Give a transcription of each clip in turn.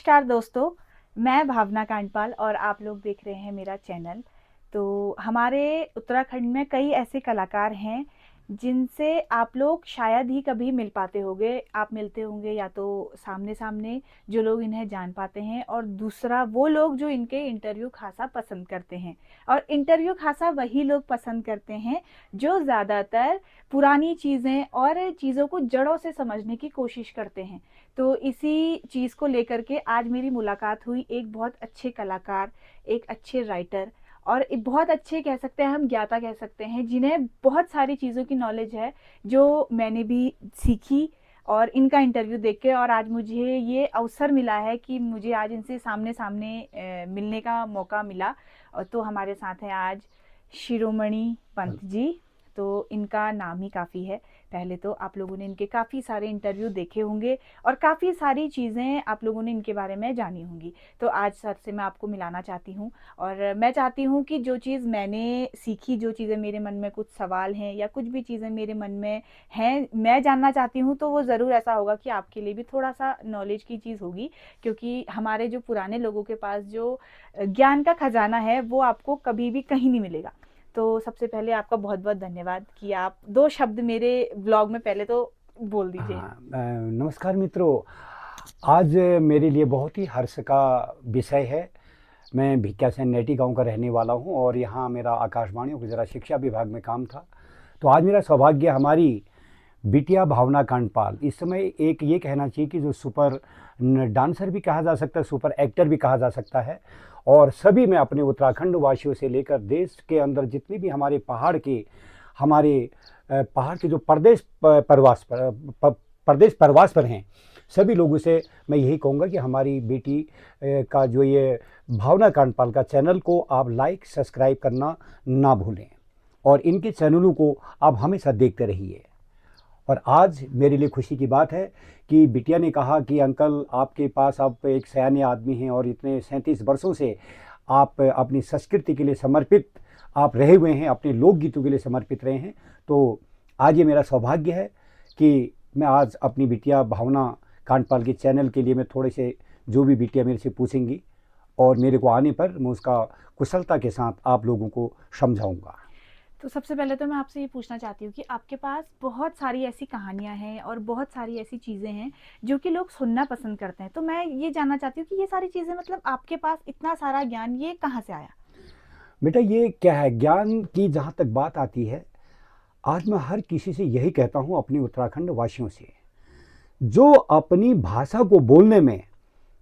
नमस्कार दोस्तों, मैं भावना कांडपाल और आप लोग देख रहे हैं मेरा चैनल। तो हमारे उत्तराखंड में कई ऐसे कलाकार हैं जिनसे आप लोग शायद ही कभी मिल पाते होंगे। आप मिलते होंगे या तो सामने-सामने जो लोग इन्हें जान पाते हैं, और दूसरा वो लोग जो इनके इंटरव्यू ख़ासा पसंद करते हैं। और इंटरव्यू ख़ासा वही लोग पसंद करते हैं जो ज़्यादातर पुरानी चीज़ें और चीज़ों को जड़ों से समझने की कोशिश करते हैं। तो इसी चीज़ को लेकर के आज मेरी मुलाकात हुई एक बहुत अच्छे कलाकार, एक अच्छे राइटर और एक बहुत अच्छे कह सकते हैं, हम ज्ञाता कह सकते हैं, जिन्हें बहुत सारी चीज़ों की नॉलेज है जो मैंने भी सीखी और इनका इंटरव्यू देख के। और आज मुझे ये अवसर मिला है कि मुझे आज इनसे सामने-सामने मिलने का मौका मिला। तो हमारे साथ हैं आज शिरोमणि पंत जी। तो इनका नाम ही काफ़ी है। पहले तो आप लोगों ने इनके काफ़ी सारे इंटरव्यू देखे होंगे और काफ़ी सारी चीज़ें आप लोगों ने इनके बारे में जानी होंगी। तो आज सर से मैं आपको मिलाना चाहती हूँ और मैं चाहती हूँ कि जो चीज़ मैंने सीखी, जो चीज़ें मेरे मन में कुछ सवाल हैं या कुछ भी चीज़ें मेरे मन में हैं, मैं जानना चाहती हूँ, तो वो ज़रूर ऐसा होगा कि आपके लिए भी थोड़ा-सा नॉलेज की चीज़ होगी। क्योंकि हमारे जो पुराने लोगों के पास जो ज्ञान का खजाना है, वो आपको कभी भी कहीं नहीं मिलेगा। तो सबसे पहले आपका बहुत-बहुत धन्यवाद कि आप 2 शब्द मेरे ब्लॉग में पहले तो बोल दीजिए। हाँ, नमस्कार मित्रों। आज मेरे लिए बहुत ही हर्ष का विषय है। मैं भिक्यासैन नेटी गांव का रहने वाला हूं और यहाँ मेरा आकाशवाणी और गुजरात शिक्षा विभाग में काम था। तो आज मेरा सौभाग्य हमारी बिटिया भावना कांडपाल, इस समय एक ये कहना चाहिए कि जो सुपर डांसर भी कहा जा सकता है, सुपर एक्टर भी कहा जा सकता है। और सभी में अपने उत्तराखंड वासियों से लेकर देश के अंदर जितने भी हमारे पहाड़ के जो प्रदेश प्रवास पर हैं, सभी लोगों से मैं यही कहूँगा कि हमारी बेटी का जो ये भावना कांडपाल का चैनल को आप लाइक सब्सक्राइब करना ना भूलें और इनके चैनलों को आप हमेशा देखते रहिए। और आज मेरे लिए खुशी की बात है कि बिटिया ने कहा कि अंकल, आपके पास आप एक सयाने आदमी हैं और इतने 37 वर्षों से आप अपनी संस्कृति के लिए समर्पित आप रहे हुए हैं, अपने लोकगीतों के लिए समर्पित रहे हैं। तो आज ये मेरा सौभाग्य है कि मैं आज अपनी बिटिया भावना कांडपाल के चैनल के लिए मैं थोड़े से जो भी बिटिया मेरे से पूछेंगी और मेरे को आने पर मैं उसका कुशलता के साथ आप लोगों को समझाऊंगा। तो सबसे पहले तो मैं आपसे ये पूछना चाहती हूँ कि आपके पास बहुत सारी ऐसी कहानियाँ हैं और बहुत सारी ऐसी चीज़ें हैं जो कि लोग सुनना पसंद करते हैं। तो मैं ये जानना चाहती हूँ कि ये सारी चीज़ें, मतलब आपके पास इतना सारा ज्ञान ये कहाँ से आया? बेटा, ये क्या है, ज्ञान की जहाँ तक बात आती है, आज मैं हर किसी से यही कहता हूँ, अपने उत्तराखंड वासियों से, जो अपनी भाषा को बोलने में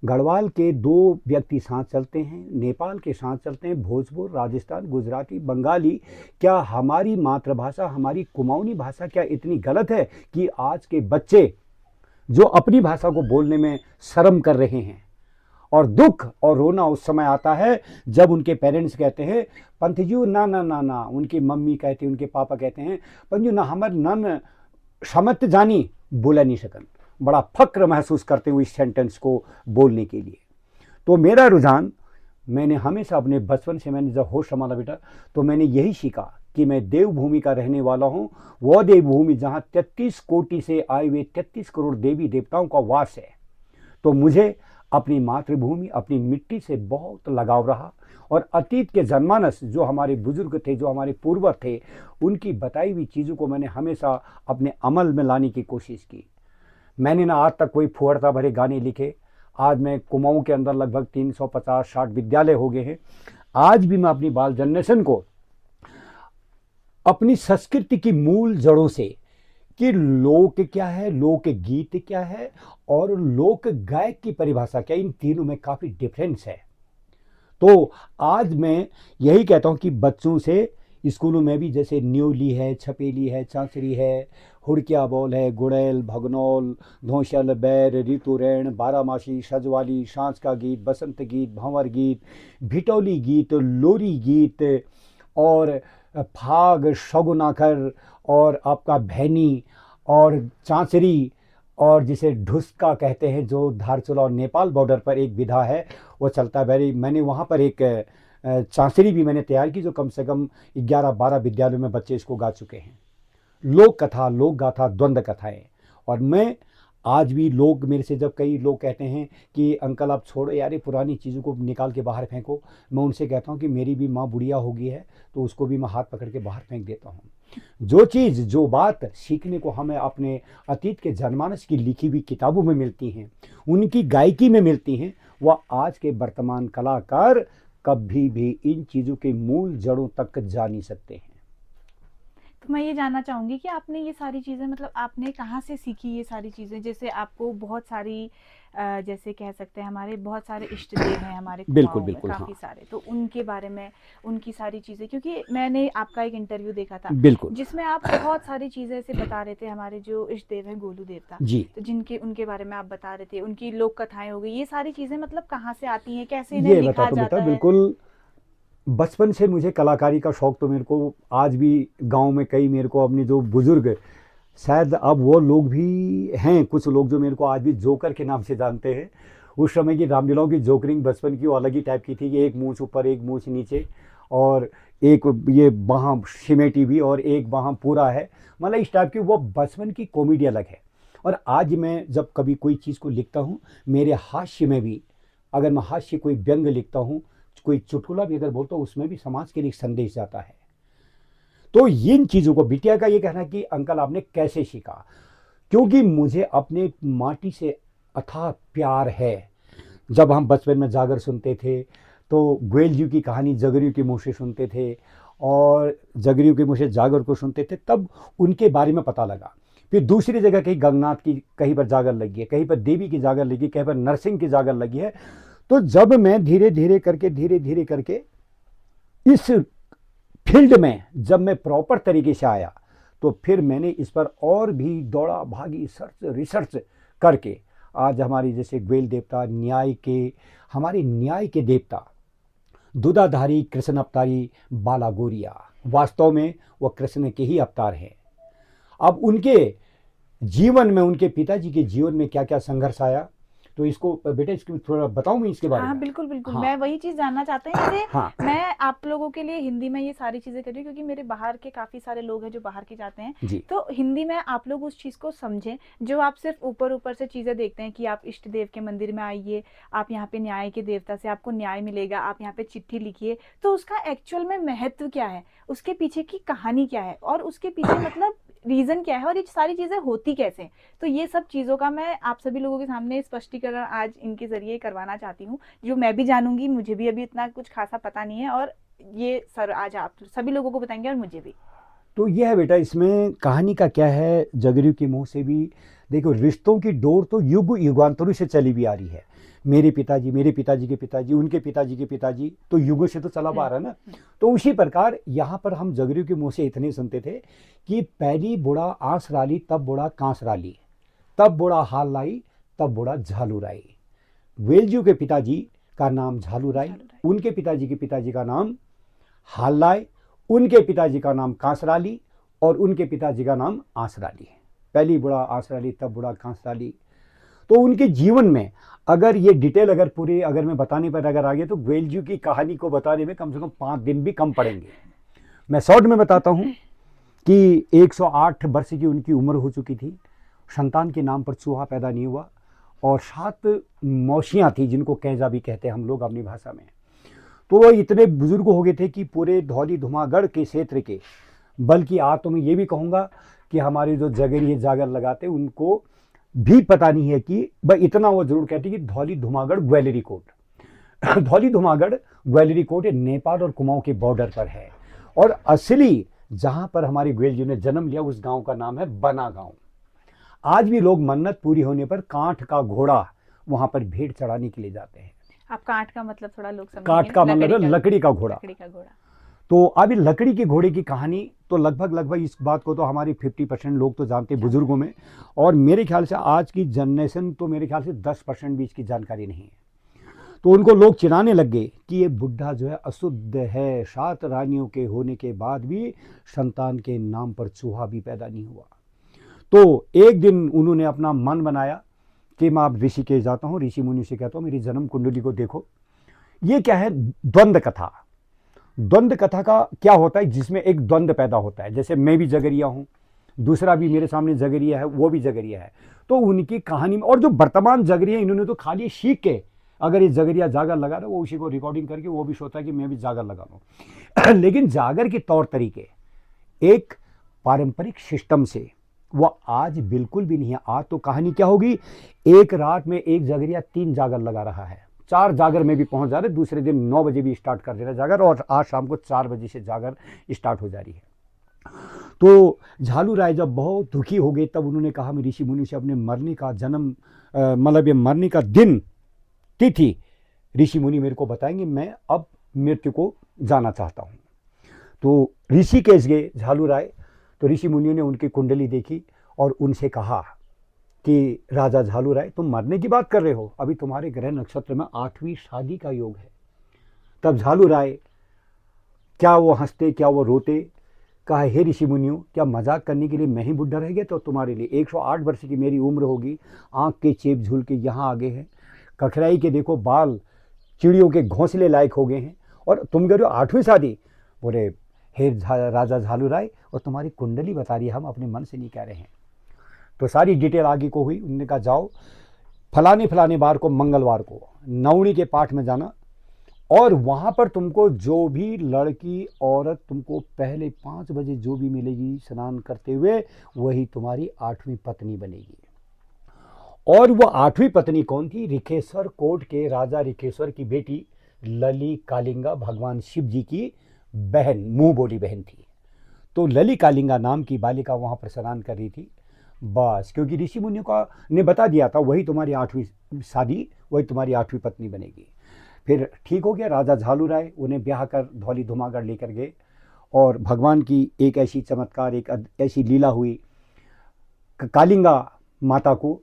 गढ़वाल के 2 व्यक्ति साथ चलते हैं, नेपाल के साथ चलते हैं, भोजपुर, राजस्थान, गुजराती, बंगाली, क्या हमारी मातृभाषा, हमारी कुमाऊनी भाषा क्या इतनी गलत है कि आज के बच्चे जो अपनी भाषा को बोलने में शर्म कर रहे हैं? और दुख और रोना उस समय आता है जब उनके पेरेंट्स कहते हैं, पंथजू ना ना ना ना, उनकी मम्मी कहती, उनके पापा कहते हैं, पंजू ना हमर नन समत जानी बोला नहीं सकन। बड़ा फक्र महसूस करते हुए इस सेंटेंस को बोलने के लिए। तो मेरा रुझान, मैंने हमेशा अपने बचपन से, मैंने जब होश संभाला बेटा, तो मैंने यही सीखा कि मैं देवभूमि का रहने वाला हूँ। वह देवभूमि जहाँ 33 कोटि से आए हुए 33 करोड़ देवी देवताओं का वास है। तो मुझे अपनी मातृभूमि, अपनी मिट्टी से बहुत लगाव रहा और अतीत के जनमानस, जो हमारे बुजुर्ग थे, जो हमारे पूर्वज थे, उनकी बताई हुई चीज़ों को मैंने हमेशा अपने अमल में लाने की कोशिश की। मैंने ना आज तक कोई फुहड़ता भरे गाने लिखे। आज मैं कुमाऊं के अंदर लगभग 350-60 विद्यालय हो गए हैं। आज भी मैं अपनी बाल जनरेशन को अपनी संस्कृति की मूल जड़ों से, कि लोक क्या है, लोक गीत क्या है और लोक गायक की परिभाषा क्या, इन तीनों में काफ़ी डिफरेंस है। तो आज मैं यही कहता हूँ कि बच्चों से स्कूलों में भी, जैसे न्योली है, छपेली है, चांचरी है, हुड़किया बॉल है, गुड़ैल, भगनौल, धौंसल, बैर, ऋतुरैण, बारामासी, सजवाली, सांझ का गीत, बसंत गीत, भंवर गीत, भिटौली गीत, लोरी गीत और फाग, शगुनाकर और आपका भैनी और चांचरी और जिसे ढुसका कहते हैं, जो धारचूला और नेपाल बॉर्डर पर एक विधा है, वो चलता है। वेरी, मैंने वहाँ पर एक चांचरी भी मैंने तैयार की, जो कम से कम 11-12 विद्यालयों में बच्चे इसको गा चुके हैं। लोक कथा, लोक गाथा, द्वंद्व कथाएं। और मैं आज भी लोग मेरे से, जब कई लोग कहते हैं कि अंकल आप छोड़ो यार ये पुरानी चीज़ों को निकाल के बाहर फेंको, मैं उनसे कहता हूँ कि मेरी भी माँ बुढ़िया हो गई है, तो उसको भी मैं हाथ पकड़ के बाहर फेंक देता हूँ। जो चीज़, जो बात सीखने को हमें अपने अतीत के जनमानस की लिखी हुई किताबों में मिलती हैं, उनकी गायकी में मिलती हैं, वह आज के वर्तमान कलाकार कभी भी इन चीज़ों के मूल जड़ों तक जा नहीं सकते हैं। तो मैं ये जानना चाहूँगी कि आपने ये सारी चीज़ें मतलब आपने कहाँ से सीखी ये सारी चीज़ें? जैसे आपको बहुत सारी जैसे कह सकते हैं हमारे बहुत सारे इष्ट देव हैं हमारे बिल्कुल कुमाऊँ में बिल्कुल, हाँ। काफ़ी सारे, तो उनके बारे में, उनकी सारी चीज़ें, क्योंकि मैंने आपका एक इंटरव्यू देखा था बिल्कुल। जिसमें आप बहुत सारी चीज़ें ऐसे बता रहे थे, हमारे जो इष्ट देव हैं गोलू देवता, जी, तो जिनके उनके बारे में आप बता रहे थे, उनकी लोक कथाएँ हो गई, ये सारी चीज़ें मतलब कहाँ से आती हैं? कैसे इन्हें ये लिखा बताता हूँ बेटा, जाता है? बिल्कुल। बचपन से मुझे कलाकारी का शौक तो मेरे को आज भी गांव में कई, मेरे को अपने जो बुजुर्ग, शायद अब वो लोग भी हैं कुछ लोग जो मेरे को आज भी जोकर के नाम से जानते हैं। उस समय की रामलीलाओं की जोकरिंग बचपन की वो अलग ही टाइप की थी कि एक मूंछ ऊपर एक मूंछ नीचे, और एक ये बाहाँ सिमेटी भी और एक बाहाँ पूरा है, मतलब इस टाइप की वो बचपन की कॉमेडी अलग है। और आज मैं जब कभी कोई चीज़ को लिखता हूँ, मेरे हास्य में भी, अगर मैं हास्य कोई व्यंग लिखता हूँ, कोई चुटकुला भी अगर बोलता हूँ, उसमें भी समाज के लिए एक संदेश जाता है। तो इन चीज़ों को, बिटिया का ये कहना कि अंकल आपने कैसे सीखा, क्योंकि मुझे अपने माटी से अथाह प्यार है। जब हम बचपन में जागर सुनते थे तो ग्वेल जी की कहानी जगरियों के मुँह से सुनते थे, और जगरियों के मुँह से जागर को सुनते थे, तब उनके बारे में पता लगा। फिर दूसरी जगह कहीं गंगनाथ की कहीं पर जागर लगी है, कहीं पर देवी की जागर लगी, कहीं पर नरसिंह की जागर लगी है। तो जब मैं धीरे धीरे करके इस फील्ड में जब मैं प्रॉपर तरीके से आया, तो फिर मैंने इस पर और भी दौड़ा भागी सर्च रिसर्च करके आज हमारी जैसे ग्वेल देवता न्याय के, हमारे न्याय के देवता दुधाधारी कृष्ण अवतारी बाला गोरिया, वास्तव में वह कृष्ण के ही अवतार हैं। अब उनके जीवन में, उनके पिताजी के जीवन में क्या क्या संघर्ष आया, तो इसको बेटा इसको थोड़ा बताऊं मैं इसके बारे हाँ, में। बिल्कुल, बिल्कुल। हाँ मैं वही चीज़ जानना चाहते हैं, जैसे हाँ मैं आप लोगों के लिए हिंदी में ये सारी चीज़ें कर रही हूँ क्योंकि मेरे बाहर के काफ़ी सारे लोग हैं जो बाहर के जाते हैं। जी तो हिंदी में आप लोग उस चीज़ को समझें, जो आप सिर्फ़ ऊपर-ऊपर से चीज़ें देखते हैं कि आप इष्ट देव के मंदिर में आइए, आप यहाँ पे न्याय के देवता से आपको न्याय मिलेगा, आप यहाँ पे चिट्ठी लिखिए। तो उसका एक्चुअल में महत्व क्या है? उसके पीछे की कहानी क्या है? और उसके पीछे मतलब रीज़न क्या है और ये सारी चीज़ें होती कैसे हैं? तो ये सब चीज़ों का मैं आप सभी लोगों के सामने स्पष्टीकरण आज इनके ज़रिए करवाना चाहती हूँ, जो मैं भी जानूँगी, मुझे भी अभी इतना कुछ ख़ासा पता नहीं है, और ये सर आज आप सभी लोगों को बताएँगे और मुझे भी। तो यह है बेटा, इसमें कहानी का क्या है, जगरियों के मुंह से भी देखो, रिश्तों की डोर तो युग युगांतरों से चली भी आ रही है। मेरे पिताजी, मेरे पिताजी के पिताजी, उनके पिताजी के पिताजी, तो युगों से तो चला आ रहा है ना। तो उसी प्रकार यहाँ पर हम जगरियों के मुंह से इतने सुनते थे कि पहली बुढ़ा आंस राली तब बुढ़ा कांस राली, तब बुढ़ा हाल लाई तब बुढ़ा झालू राई। वेलजू के पिताजी का नाम झालू राई, झालू राय। उनके पिताजी के पिताजी का नाम हालाय, उनके पिताजी का नाम कांसराली, और उनके पिताजी का नाम आंसराली है। पहली बुढ़ा आंसराली तब बुढ़ा कांसराली। तो उनके जीवन में अगर ये डिटेल अगर पूरी अगर मैं बताने पर अगर आ गया, तो ग्वेलजू की कहानी को बताने में कम से कम 5 दिन भी कम पड़ेंगे। मैं शॉर्ट में बताता हूँ कि 108 वर्ष की उनकी उम्र हो चुकी थी, संतान के नाम पर चूहा पैदा नहीं हुआ, और 7 मौसियाँ थी जिनको कैजा भी कहते हैं हम लोग अपनी भाषा में। तो वो इतने बुजुर्ग हो गए थे कि पूरे धौली धुमागढ़ के क्षेत्र के, बल्कि आज तो मैं ये भी कहूँगा कि हमारे जो जगरिये जागर लगाते उनको भी पता नहीं है कि भाई, इतना वो जरूर कहते कि धौली धुमागढ़ ग्वालियरी कोट धौली धुमागढ़ ग्वालियरी कोट नेपाल और कुमाऊं के बॉर्डर पर है, और असली जहां पर हमारे ग्वेल जी ने जन्म लिया उस गांव का नाम है बना गांव। आज भी लोग मन्नत पूरी होने पर कांठ का घोड़ा वहां पर भेंट चढ़ाने के लिए जाते हैं। आप काँट का मतलब थोड़ा लोग काठ समझेंगे, का मतलब लकड़ी का घोड़ा। लकड़ी का घोड़ा। तो अभी लकड़ी के घोड़े की कहानी तो लगभग इस बात को तो हमारी 50% लोग तो जानते हैं बुजुर्गों में, और मेरे ख्याल से आज की जनरेशन तो मेरे ख्याल से 10% भी इसकी जानकारी नहीं है। तो उनको लोग चिढ़ाने लग गए कि ये बुढ़ा जो है अशुद्ध है, 7 रानियों के होने के बाद भी संतान के नाम पर चूहा भी पैदा नहीं हुआ। तो एक दिन उन्होंने अपना मन बनाया कि मैं अब ऋषिकेश जाता हूँ, ऋषि मुनि से कहता हूँ मेरी जन्म कुंडली को देखो। ये क्या है, द्वंद्व कथा। द्वंद्व कथा का क्या होता है, जिसमें एक द्वंद्व पैदा होता है। जैसे मैं भी जगरिया हूँ, दूसरा भी मेरे सामने जगरिया है, वो भी जगरिया है। तो उनकी कहानी में, और जो वर्तमान जगरिया इन्होंने तो खाली सीख के, अगर ये जगरिया जागर लगा रहा है वो उसी को रिकॉर्डिंग करके वो भी सोचता है कि मैं भी जागर लगा लूँ। लेकिन जागर के तौर तरीके एक पारंपरिक सिस्टम से वो आज बिल्कुल भी नहीं है। आज तो कहानी क्या होगी, एक रात में एक जगरिया 3 जागर लगा रहा है, 4 जागर में भी पहुंच जा रहे, दूसरे दिन 9 बजे भी स्टार्ट कर दे रहा जागर, और आज शाम को 4 बजे से जागर स्टार्ट हो जा रही है। तो झालू राय जब बहुत दुखी हो गए तब उन्होंने कहा, मैं ऋषि मुनि से अपने मरने का जन्म मतलब ये मरने का दिन तिथि ऋषि मुनि मेरे को बताएंगे, मैं अब मृत्यु को जाना चाहता हूँ। तो ऋषिकेश गए झालू राय, तो ऋषि मुनियों ने उनकी कुंडली देखी और उनसे कहा कि राजा झालू राय, तुम मरने की बात कर रहे हो, अभी तुम्हारे ग्रह नक्षत्र में 8वीं शादी का योग है। तब झालू राय, क्या वो हंसते क्या वो रोते, कहा, हे ऋषि मुनियों, क्या मजाक करने के लिए मैं ही बुढ़ा रह गया? तो तुम्हारे लिए 108 वर्ष की मेरी उम्र होगी, आंख के चेप झूल के यहाँ आगे हैं, कखराई के देखो बाल चिड़ियों के घोंसले लायक हो गए हैं, और तुम कह रहे हो 8वीं शादी? बोले, हे राजा झालू राय, और तुम्हारी कुंडली बता रही है, हम अपने मन से नहीं कह रहे हैं। तो सारी डिटेल आगे को हुई। उन्होंने कहा, जाओ फलाने फलाने बार को, मंगलवार को नवणी के पाठ में जाना, और वहां पर तुमको जो भी लड़की औरत तुमको पहले 5 बजे जो भी मिलेगी स्नान करते हुए, वही तुम्हारी 8वीं पत्नी बनेगी। और वो 8वीं पत्नी कौन थी? ऋखेश्वर कोट के राजा ऋखेश्वर की बेटी लली कालिंगा, भगवान शिव जी की बहन, मुंह बोली बहन थी। तो लली कालिंगा नाम की बालिका वहां पर स्नान कर रही थी। बस, क्योंकि ऋषि मुनियों का ने बता दिया था, वही तुम्हारी 8वीं शादी, वही तुम्हारी 8वीं पत्नी बनेगी। फिर ठीक हो गया। राजा झालू राय उन्हें ब्याह कर धौली धुमागढ़ लेकर गए, और भगवान की एक ऐसी चमत्कार, एक ऐसी लीला हुई, कालिंगा माता को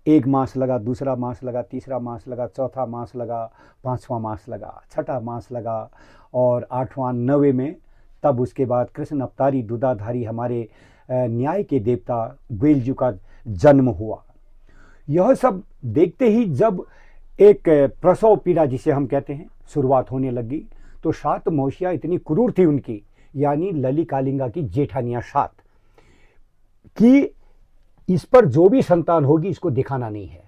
1 मास लगा, दूसरा मास लगा, तीसरा मास लगा, चौथा मास लगा, 5वां मास लगा, 6ठा मास लगा, और 8वां 9वें में तब उसके बाद कृष्ण अवतारी दुधाधारी हमारे न्याय के देवता ग्वेलजू का जन्म हुआ। यह सब देखते ही जब एक प्रसव पीड़ा जिसे हम कहते हैं शुरुआत होने लगी, तो 7 मौसियाँ इतनी क्रूर थी उनकी, यानी लली कालिंगा की जेठानियाँ 7, कि इस पर जो भी संतान होगी इसको दिखाना नहीं है।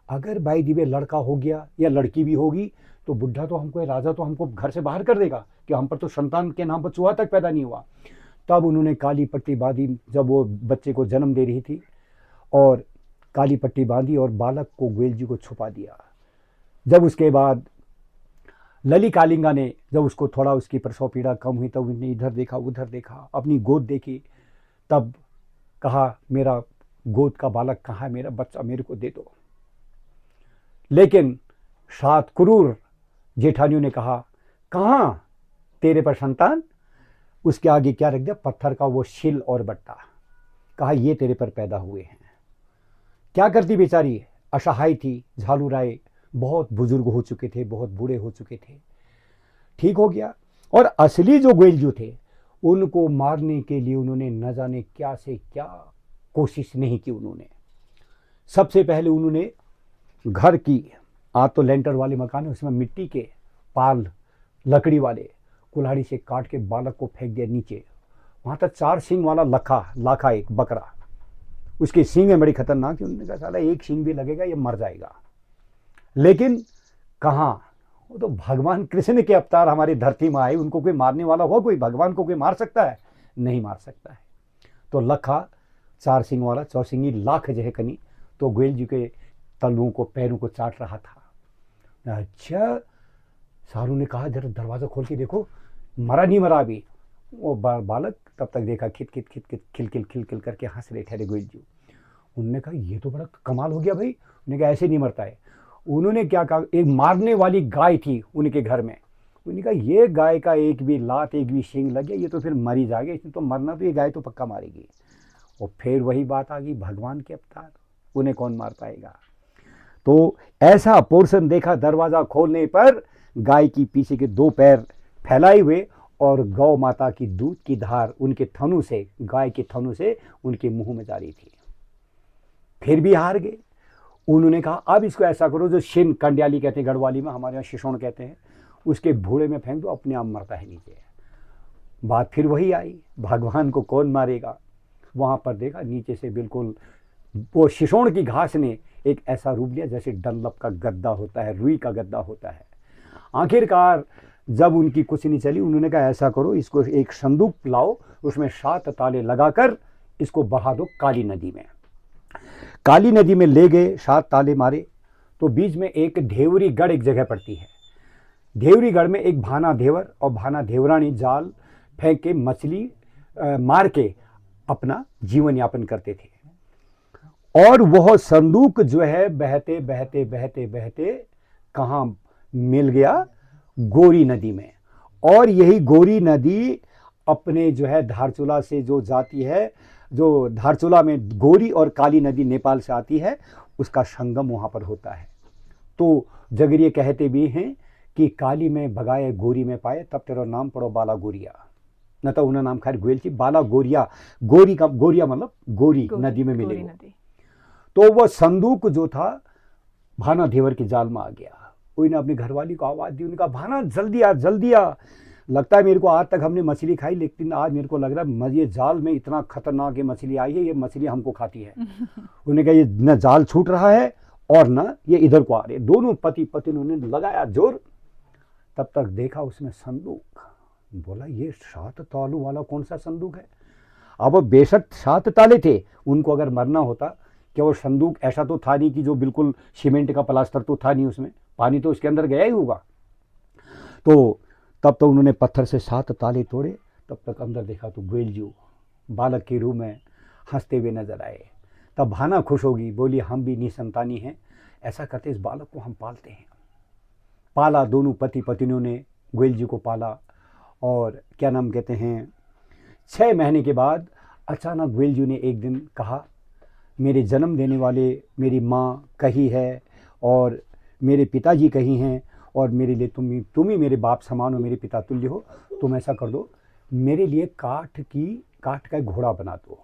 अगर बाई दिवे लड़का हो गया या लड़की भी होगी तो बुढ़ा तो हमको, राजा तो हमको घर से बाहर कर देगा कि हम पर तो संतान के नाम पर चूहा तक पैदा नहीं हुआ। तब उन्होंने काली पट्टी बांधी जब वो बच्चे को जन्म दे रही थी, और काली पट्टी बांधी और बालक को ग्वेलजी को छुपा दिया। जब उसके बाद लली कालिंगा ने, जब उसको थोड़ा उसकी प्रसव पीड़ा कम हुई, तब उसने इधर देखा उधर देखा, अपनी गोद देखी, तब कहा, मेरा गोद का बालक कहाँ है, मेरा बच्चा मेरे को दे दो। लेकिन 7 क्रूर जेठानियों ने कहा, कहाँ तेरे पर संतान? उसके आगे क्या रख दिया? पत्थर का वो शिल और बट्टा। कहा, ये तेरे पर पैदा हुए हैं। क्या करती बेचारी, असहाय थी। झालू राय बहुत बुजुर्ग हो चुके थे, बहुत बूढ़े हो चुके थे। ठीक हो गया। और असली जो ग्वेलजू थे उनको मारने के लिए उन्होंने न जाने क्या से क्या कोशिश नहीं की। उन्होंने सबसे पहले उन्होंने घर की, आज तो लेंटर वाले मकान है, उसमें मिट्टी के पाल लकड़ी वाले कुल्हाड़ी से काट के बालक को फेंक दिया नीचे। वहां तक 4 सींग वाला लाखा एक बकरा, उसकी सींग बड़ी खतरनाक थी। उन्होंने कहा, साला एक सींग भी लगेगा ये मर जाएगा। लेकिन कहाँ, वो तो भगवान कृष्ण के अवतार हमारी धरती में आए, उनको कोई मारने वाला हो? कोई भगवान को कोई मार सकता है? नहीं मार सकता है। तो लखा 4 सींग वाला, चौसिंगी लाख जो है कनी, तो ग्वेलजी के तलुओं को पैरों को चाट रहा था। अच्छा, सारू ने कहा, जरा दरवाजा खोल के देखो मरा नहीं मरा अभी। वो बालक तब तक देखा, खित खित खित खित खिल खिल करके हंस रहे ठहरे ग्वेलजी। उन्होंने कहा, ये तो बड़ा कमाल हो गया भाई। उन्होंने कहा, ऐसे नहीं मरता है। उन्होंने क्या कहा, एक मारने वाली गाय थी उनके घर में। उन्होंने कहा, ये गाय का एक भी लात, एक भी सींग लग गया, ये तो फिर मर ही जाएगा, इसने तो मरना, तो ये गाय तो पक्का मारेगी। और फिर वही बात आ गई, भगवान के अवतार, उन्हें कौन मार पाएगा? तो ऐसा पोर्शन देखा, दरवाजा खोलने पर गाय की पीछे के 2 पैर फैलाए हुए, और गौ माता की दूध की धार उनके थनों से, गाय के थनों से उनके मुंह में जा रही थी। फिर भी हार गए। उन्होंने कहा, अब इसको ऐसा करो, जो शिन कंडियाली कहते हैं गढ़वाली में, हमारे यहाँ शिशोण कहते हैं, उसके भूड़े में फेंक दो, अपने आप मरता है नीचे। बात फिर वही आई, भगवान को कौन मारेगा? वहाँ पर देखा नीचे से बिल्कुल वो शिशोण की घास ने एक ऐसा रूप लिया जैसे डनलप का गद्दा होता है, रुई का गद्दा होता है। आखिरकार जब उनकी कुछ नहीं चली, उन्होंने कहा ऐसा करो, इसको एक संदूक लाओ, उसमें 7 ताले लगाकर इसको बहा दो काली नदी में। काली नदी में ले गए, 7 ताले मारे, तो बीच में एक ढेवरी गढ़ एक जगह पड़ती है। ढेवरी गढ़ में एक भाना देवर और भाना देवरानी जाल फेंक के मछली मार के अपना जीवन यापन करते थे। और वह संदूक जो है बहते बहते बहते बहते कहाँ मिल गया? गोरी नदी में। और यही गोरी नदी अपने जो है धारचूला से जो जाती है, जो धारचूला में गोरी और काली नदी नेपाल से आती है, उसका संगम वहाँ पर होता है। तो जगरिये कहते भी हैं कि काली में भगाए गोरी में पाए, तब तेरा नाम पड़ो बाला गोरिया। न तो उन्हें नाम खैर गोयल थी, बाला गोरिया। गोरी का गोरिया मतलब गोरी नदी में मिले। तो वह संदूक जो था भाना देवर के जाल में आ गया। उन्होंने अपनी घरवाली को आवाज दी, उनका भाना जल्दी आ जल्दी आ। लगता है मेरे को आज तक हमने मछली खाई, लेकिन आज मेरे को लग रहा है ये जाल में इतना खतरनाक ये मछली आई है, ये मछली हमको खाती है। उन्होंने कहा ये न जाल छूट रहा है और न ये इधर को आ रहे। दोनों पति पत्नी उन्होंने लगाया जोर। तब तक देखा उसमें संदूक। बोला ये 7 तालों वाला कौन सा संदूक है? अब बेशक 7 ताले थे, उनको अगर मरना होता, क्या वो संदूक ऐसा तो था नहीं कि जो बिल्कुल सीमेंट का प्लास्टर तो था नहीं, उसमें पानी तो उसके अंदर गया ही होगा। तो तब तो उन्होंने पत्थर से 7 ताले तोड़े। तब तक अंदर देखा तो गोयलजू बालक के रूप में हंसते हुए नजर आए। तब भाना खुश होगी, बोली हम भी निसंतानी हैं, ऐसा करते इस बालक को हम पालते हैं। पाला, दोनों पति पत्नियों ने गोयलजू को पाला। और क्या नाम कहते हैं, 6 महीने के बाद अचानक गोयलजू ने एक दिन कहा, मेरे जन्म देने वाले मेरी माँ कहीं है और मेरे पिताजी कहीं हैं, और मेरे लिए तुम ही मेरे बाप समान हो, मेरे पिता तुल्य हो। तुम ऐसा कर दो, मेरे लिए काठ का एक घोड़ा बना दो।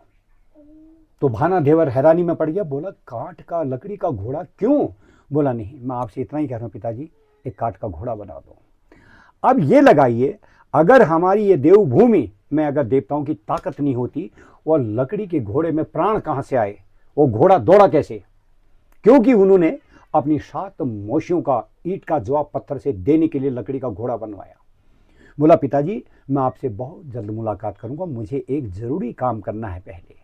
तो भाना देवर हैरानी में पड़ गया, बोला काठ का, लकड़ी का घोड़ा क्यों? बोला नहीं, मैं आपसे इतना ही कह रहा हूँ पिताजी, एक काठ का घोड़ा बना दो। अब ये लगाइए, अगर हमारी ये देवभूमि में अगर देवताओं की ताकत नहीं होती, और लकड़ी के घोड़े में प्राण कहाँ से आए, वो घोड़ा दौड़ा कैसे? क्योंकि उन्होंने अपनी 7 मौशियों का ईंट का जवाब पत्थर से देने के लिए लकड़ी का घोड़ा बनवाया। बोला पिताजी मैं आपसे बहुत जल्द मुलाकात करूंगा, मुझे एक जरूरी काम करना है पहले।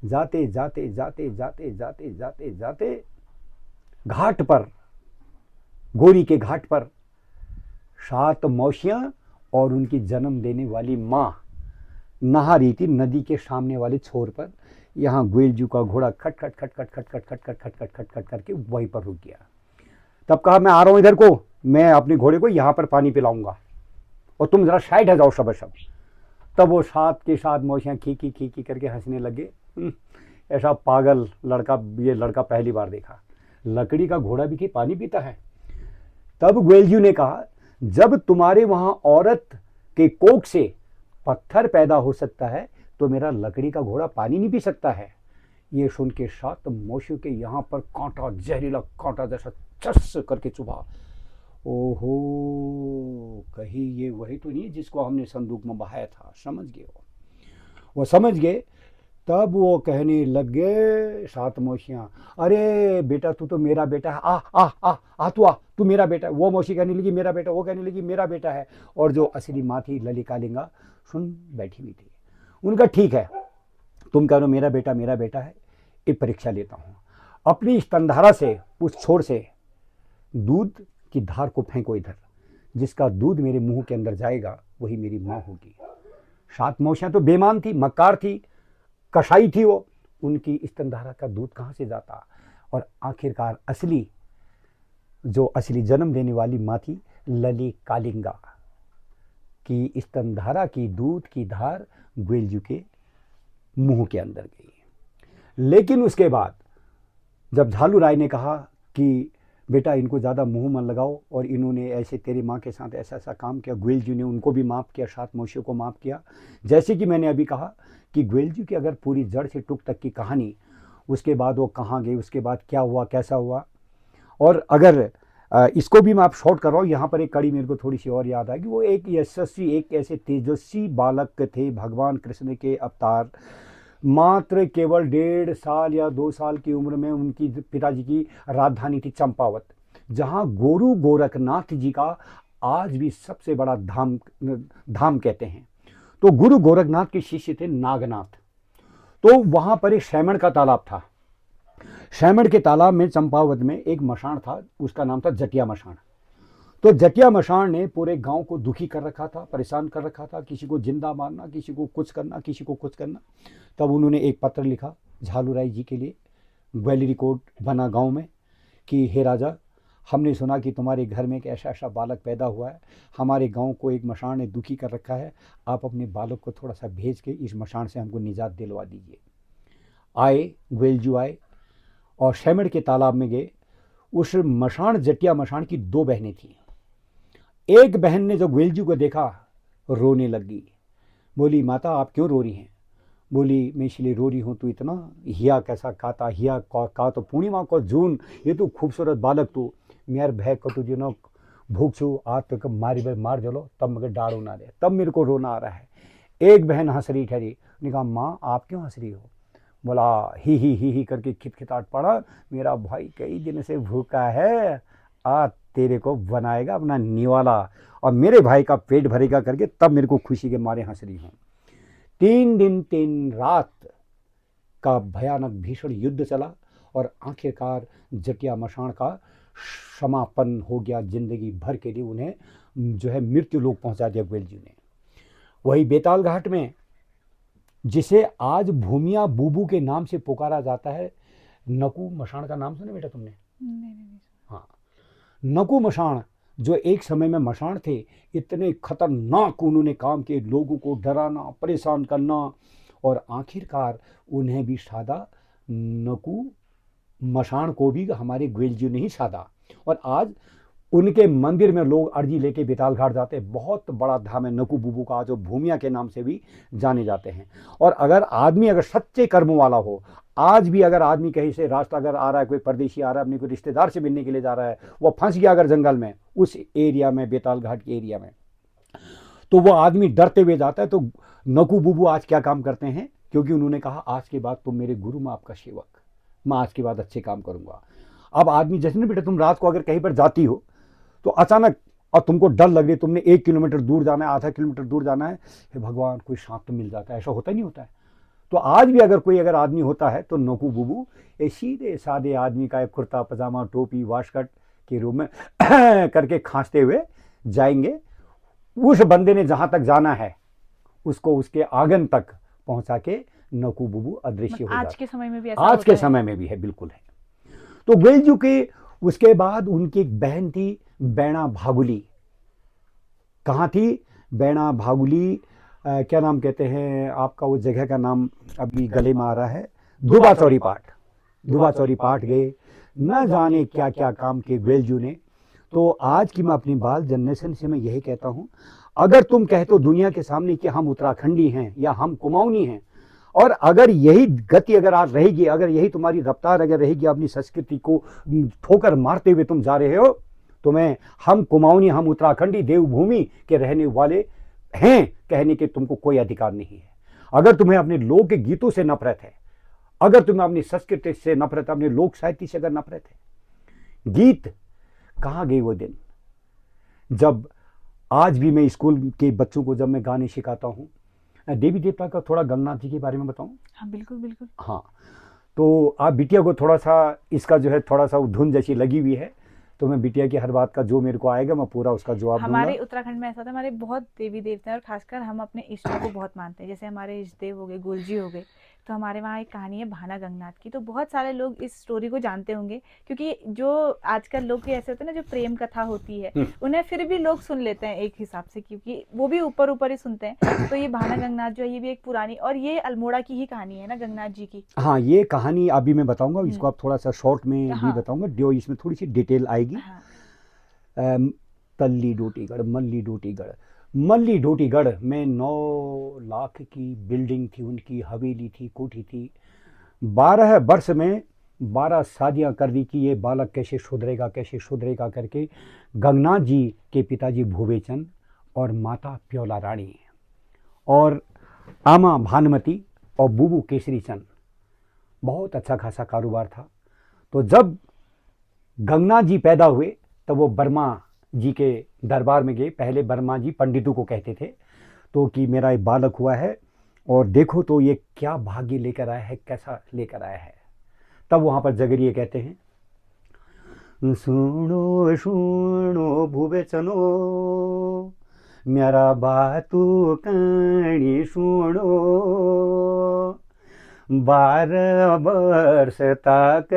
जाते जाते जाते जाते जाते जाते जाते घाट पर, गोरी के घाट पर 7 मौशियां और उनकी जन्म देने वाली माँ नहा रही थी नदी के सामने वाले छोर पर। यहाँ गोयलजू का घोड़ा खट खट खट खट खट खट खट खट खट खट खट खट करके वहीं पर रुक गया। तब कहा मैं आ रहा हूँ इधर को, मैं अपने घोड़े को यहाँ पर पानी पिलाऊंगा और तुम जरा साइड हो जाओ सब। तब वो 7 के 7 मौशियाँ खीखी खीखी करके हंसने लगे। ऐसा पागल लड़का ये लड़का पहली बार देखा, लकड़ी का घोड़ा भी पानी पीता है। तब गोयलजू ने कहा जब तुम्हारे वहां औरत के कोख से पत्थर पैदा हो सकता है, तो मेरा लकड़ी का घोड़ा पानी नहीं पी सकता है। ये सुन के 7 मौशियों के यहाँ पर कांटा, जहरीला कांटा जैसा चस करके चुभा। ओहो, कहीं ये वही तो नहीं जिसको हमने संदूक में बहाया था। समझ गए वो समझ गए। तब वो कहने लग गए 7 मौशियाँ, अरे बेटा तू तो मेरा बेटा है, आ आ आ आ तू मेरा बेटा है। वो मौसी कहने लगी मेरा बेटा, वो कहने लगी मेरा बेटा है। और जो असली माँ थी ललिका लिंगा सुन बैठी हुई थी। उनका ठीक है, तुम कह रहे हो मेरा बेटा है, एक परीक्षा लेता हूँ। अपनी स्तनधारा से, उस छोर से दूध की धार को फेंको इधर, जिसका दूध मेरे मुंह के अंदर जाएगा वही मेरी माँ होगी। 7 मौसियाँ तो बेईमान थी, मक्कार थी, कसाई थी वो, उनकी स्तनधारा का दूध कहाँ से जाता। और आखिरकार असली जन्म देने वाली माँ थी ललिका लिंगा की स्तनधारा की दूध की धार गोयलजू के मुंह के अंदर गई। लेकिन उसके बाद जब झालू राय ने कहा कि बेटा इनको ज़्यादा मुंह मत लगाओ, और इन्होंने ऐसे तेरी माँ के साथ ऐसा ऐसा काम किया, गोयलजू ने उनको भी माफ़ किया, 7 मौसियों को माफ़ किया। जैसे कि मैंने अभी कहा कि गोयलजू की अगर पूरी जड़ से टुक तक की कहानी, उसके बाद वो कहाँ गए, उसके बाद क्या हुआ कैसा हुआ, और अगर इसको भी मैं आप शॉर्ट कर रहा हूँ। यहाँ पर एक कड़ी मेरे को थोड़ी सी और याद आई कि वो एक यशस्वी, एक ऐसे तेजस्वी बालक थे, भगवान कृष्ण के अवतार, मात्र केवल 1.5 साल या 2 साल की उम्र में उनकी पिताजी की राजधानी थी चंपावत, जहां गुरु गोरखनाथ जी का आज भी सबसे बड़ा धाम धाम कहते हैं। तो गुरु गोरखनाथ के शिष्य थे नागनाथ। तो वहां पर एक शैमण का तालाब था। शैमण के तालाब में चंपावत में एक मशान था, उसका नाम था जटिया मशान। तो जटिया मशान ने पूरे गांव को दुखी कर रखा था, परेशान कर रखा था, किसी को जिंदा मारना, किसी को कुछ करना, किसी को कुछ करना। तब उन्होंने एक पत्र लिखा झालूराय जी के लिए, ग्वालियरी कोर्ट बना गांव में, कि हे राजा, हमने सुना कि तुम्हारे घर में एक ऐसा ऐसा बालक पैदा हुआ है, हमारे गांव को एक मशान ने दुखी कर रखा है, आप अपने बालक को थोड़ा सा भेज के इस मशान से हमको निजात दिलवा दीजिए। आए, ग्वेलजू आए और शैमड़ के तालाब में गए। उस मशान, जटिया मशान की 2 बहनें थीं। एक बहन ने जब ग्वेलजू को देखा रोने लगी। बोली, माता आप क्यों रो रही हैं? बोली, मैं इसलिए रो रही हूँ, तू इतना हिया कैसा काता, हिया का तो पूर्णिमा को जून, ये तो खूबसूरत बालक तू, मेरे भय को तुझे न भूख छू आज तो कब मारी भाई मार जलो, तब मुझे डाड़ो ना रहे, तब मेरे को रोना आ रहा है। एक बहन हंस रही ठहरी। उन्होंने कहा, माँ आप क्यों हंस रही हो? बोला, ही करके खिटखिटाट पड़ा, मेरा भाई कई दिन से भूखा है, आज तेरे को बनाएगा अपना निवाला और मेरे भाई का पेट भरेगा करके, तब मेरे को खुशी के मारे हंस रही हूँ। 3 दिन 3 रात का भयानक भीषण युद्ध चला और आखिरकार जटिया मशान का समापन हो गया। जिंदगी भर के लिए उन्हें जो है मृत्यु लोक पहुंचा दिया ग्वेलजी ने। वही बेताल घाट में, जिसे आज भूमिया बूबू के नाम से पुकारा जाता है, नकू मशान का नाम सुना बेटा तुमने? नहीं। हाँ, नकू मशान, जो एक समय में मशान थे, इतने खतरनाक उन्होंने काम किए, लोगों को डराना, परेशान करना, और आखिरकार उन्हें भी साधा, नकू मशान को भी हमारे ग्वेलजी ने ही साधा। और आज उनके मंदिर में लोग अर्जी लेके बेताल घाट जाते हैं। बहुत बड़ा धाम है नकू बुबू का, जो भूमिया के नाम से भी जाने जाते हैं। और अगर आदमी अगर सच्चे कर्मों वाला हो, आज भी अगर आदमी कहीं से रास्ता अगर आ रहा है, कोई परदेशी आ रहा है, अपने कोई रिश्तेदार से मिलने के लिए जा रहा है, वो फंस गया अगर जंगल में, उस एरिया में, बेताल घाट के एरिया में, तो वो आदमी डरते हुए जाता है। तो नकू बुबू आज क्या काम करते हैं, क्योंकि उन्होंने कहा, आज के बाद तुम मेरे गुरु, मैं आपका सेवक, मैं आज के बाद अच्छे काम करूंगा। अब आदमी, जैसे ना बेटा, तुम रात को अगर कहीं पर जाती हो तो अचानक, और तुमको डर लग रही, तुमने 1 किलोमीटर दूर जाना है, आधा किलोमीटर दूर जाना है, हे भगवान कोई सांप तो मिल जाता है, ऐसा होता नहीं होता है? तो आज भी अगर कोई अगर आदमी होता है तो नकू बुबू ये सीधे सादे आदमी का एक कुर्ता पजामा, टोपी, वाशकट के रूप में करके खांसते हुए जाएंगे। उस बंदे ने जहां तक जाना है उसको उसके आंगन तक पहुंचा के नकू बुबू अदृश्य हो जाता है। आज के समय में भी ऐसा आज होता के है? समय में भी है, बिल्कुल है। तो ग्वेलजू के उसके बाद उनकी एक बहन थी बैणा भागुली। कहाँ थी बैणा भागुली? क्या नाम कहते हैं आपका, वो जगह का नाम अभी गले में आ रहा है, दुबा चौरी पाठ। दुबा चौरी पाठ गए, न जाने क्या क्या काम किए ग्वेलजू ने। तो आज की मैं अपनी बाल जनरेशन से मैं यही कहता हूँ, अगर तुम कहते हो दुनिया के सामने कि हम उत्तराखंडी हैं या हम कुमाऊनी हैं, और अगर यही गति अगर आज रहेगी, अगर यही तुम्हारी रफ्तार अगर रहेगी, अपनी संस्कृति को ठोकर मारते हुए तुम जा रहे हो, तो मैं, हम कुमाऊनी, हम उत्तराखंडी देवभूमि के रहने वाले हैं कहने के तुमको कोई अधिकार नहीं है। अगर तुम्हें अपने लोक गीतों से नफरत है, अगर तुम्हें अपनी संस्कृति से नफरत है, अपने लोक साहित्य से अगर नफरत है, गीत कहाँ गए वो दिन जब आज भी मैं स्कूल के बच्चों को जब मैं गाने सिखाता हूँ, देवी देवता का थोड़ा गंगनाथ जी के बारे में बताऊं? हाँ बिल्कुल बिल्कुल। हाँ, तो आप बिटिया को थोड़ा सा इसका जो है थोड़ा सा धुन जैसी लगी हुई है, तो मैं बिटिया की हर बात का जो मेरे को आएगा मैं पूरा उसका जवाब दूंगा। हमारे उत्तराखंड में ऐसा होता है, हमारे बहुत देवी देवता हैं और खासकर हम अपने इष्टों को बहुत मानते हैं। जैसे हमारे इष्ट देव हो गए, गुलजी हो गए, तो हमारे वहाँ एक कहानी है भाना गंगनाथ की। तो बहुत सारे लोग इस स्टोरी को जानते होंगे, क्योंकि जो आजकल लोग के ऐसे होते हैं ना, जो प्रेम कथा होती है, उन्हें फिर भी लोग सुन लेते हैं एक हिसाब से, क्योंकि वो भी ऊपर ऊपर ही सुनते हैं। तो ये भाना गंगनाथ जो है, ये भी एक पुरानी, और ये अल्मोड़ा की ही कहानी है ना, गंगनाथ जी की। हाँ, ये कहानी अभी मैं बताऊंगा, इसको आप थोड़ा सा शॉर्ट में भी हाँ। बताऊंगा, जो इसमें थोड़ी सी डिटेल आएगी। हाँ। तल्ली डोटीगढ़, मल्ली डोटीगढ़, मल्ली डोटीगढ़ में 9 लाख की बिल्डिंग थी, उनकी हवेली थी, कोठी थी। 12 वर्ष में 12 शादियां कर दी कि ये बालक कैसे सुधरेगा, कैसे सुधरेगा करके। गंगनाथ जी के पिताजी भूवेचंद और माता प्योला रानी और आमा भानुमती और बूबू केसरी चंद, बहुत अच्छा खासा कारोबार था। तो जब गंगनाथ जी पैदा हुए तब वो वर्मा जी के दरबार में गए। पहले वर्मा जी पंडितों को कहते थे, तो कि मेरा एक बालक हुआ है और देखो तो ये क्या भाग्य लेकर आया है, कैसा लेकर आया है। तब वहाँ पर जगरिए कहते हैं, सुनो सुनो भुवेचनो मेरा बातू कहानी सुनो, 12 वर्ष तक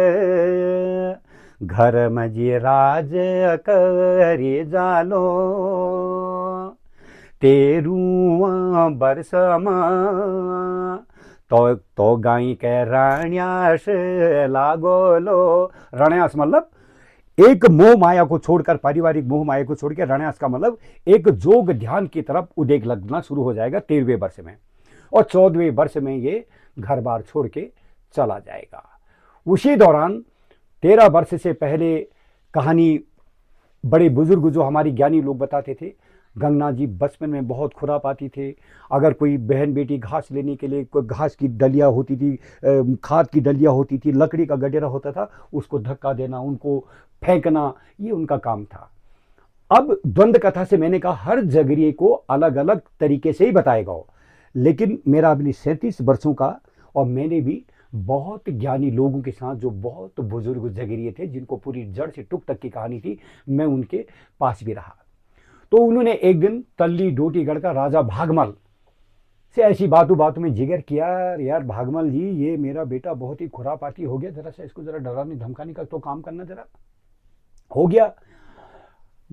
घर में जी राज करी जालो, 13 वर्ष में तो गाई के रण्यास लागोलो। रण्यास मतलब एक मोह माया को छोड़कर, पारिवारिक मोह माया को छोड़कर रण्यास का मतलब एक जोग ध्यान की तरफ उदेक लगना शुरू हो जाएगा 13वें वर्ष में, और 14वें वर्ष में ये घर बार छोड़ के चला जाएगा। उसी दौरान 13 वर्ष से पहले कहानी बड़े बुजुर्ग जो हमारी ज्ञानी लोग बताते थे, गंगनाथ जी बचपन में बहुत खुरापाती थे। अगर कोई बहन बेटी घास लेने के लिए, कोई घास की डलिया होती थी, खाद की डलिया होती थी, लकड़ी का गडेरा होता था, उसको धक्का देना, उनको फेंकना, ये उनका काम था। अब द्वंद्व कथा से मैंने कहा हर जगरिए को अलग अलग तरीके से ही बताएगा हो, लेकिन मेरा अभी 37 वर्षों का, और मैंने भी बहुत ज्ञानी लोगों के साथ, जो बहुत बुजुर्ग जगरिए थे जिनको पूरी जड़ से टुक तक की कहानी थी, मैं उनके पास भी रहा। तो उन्होंने एक दिन तल्ली डोटीगढ़ का राजा भागमल से ऐसी बातों बातों में जिक्र किया, यार भागमल जी, ये मेरा बेटा बहुत ही खुरापाती हो गया, जरा सा इसको जरा डराने धमकाने का तो काम करना जरा। हो गया।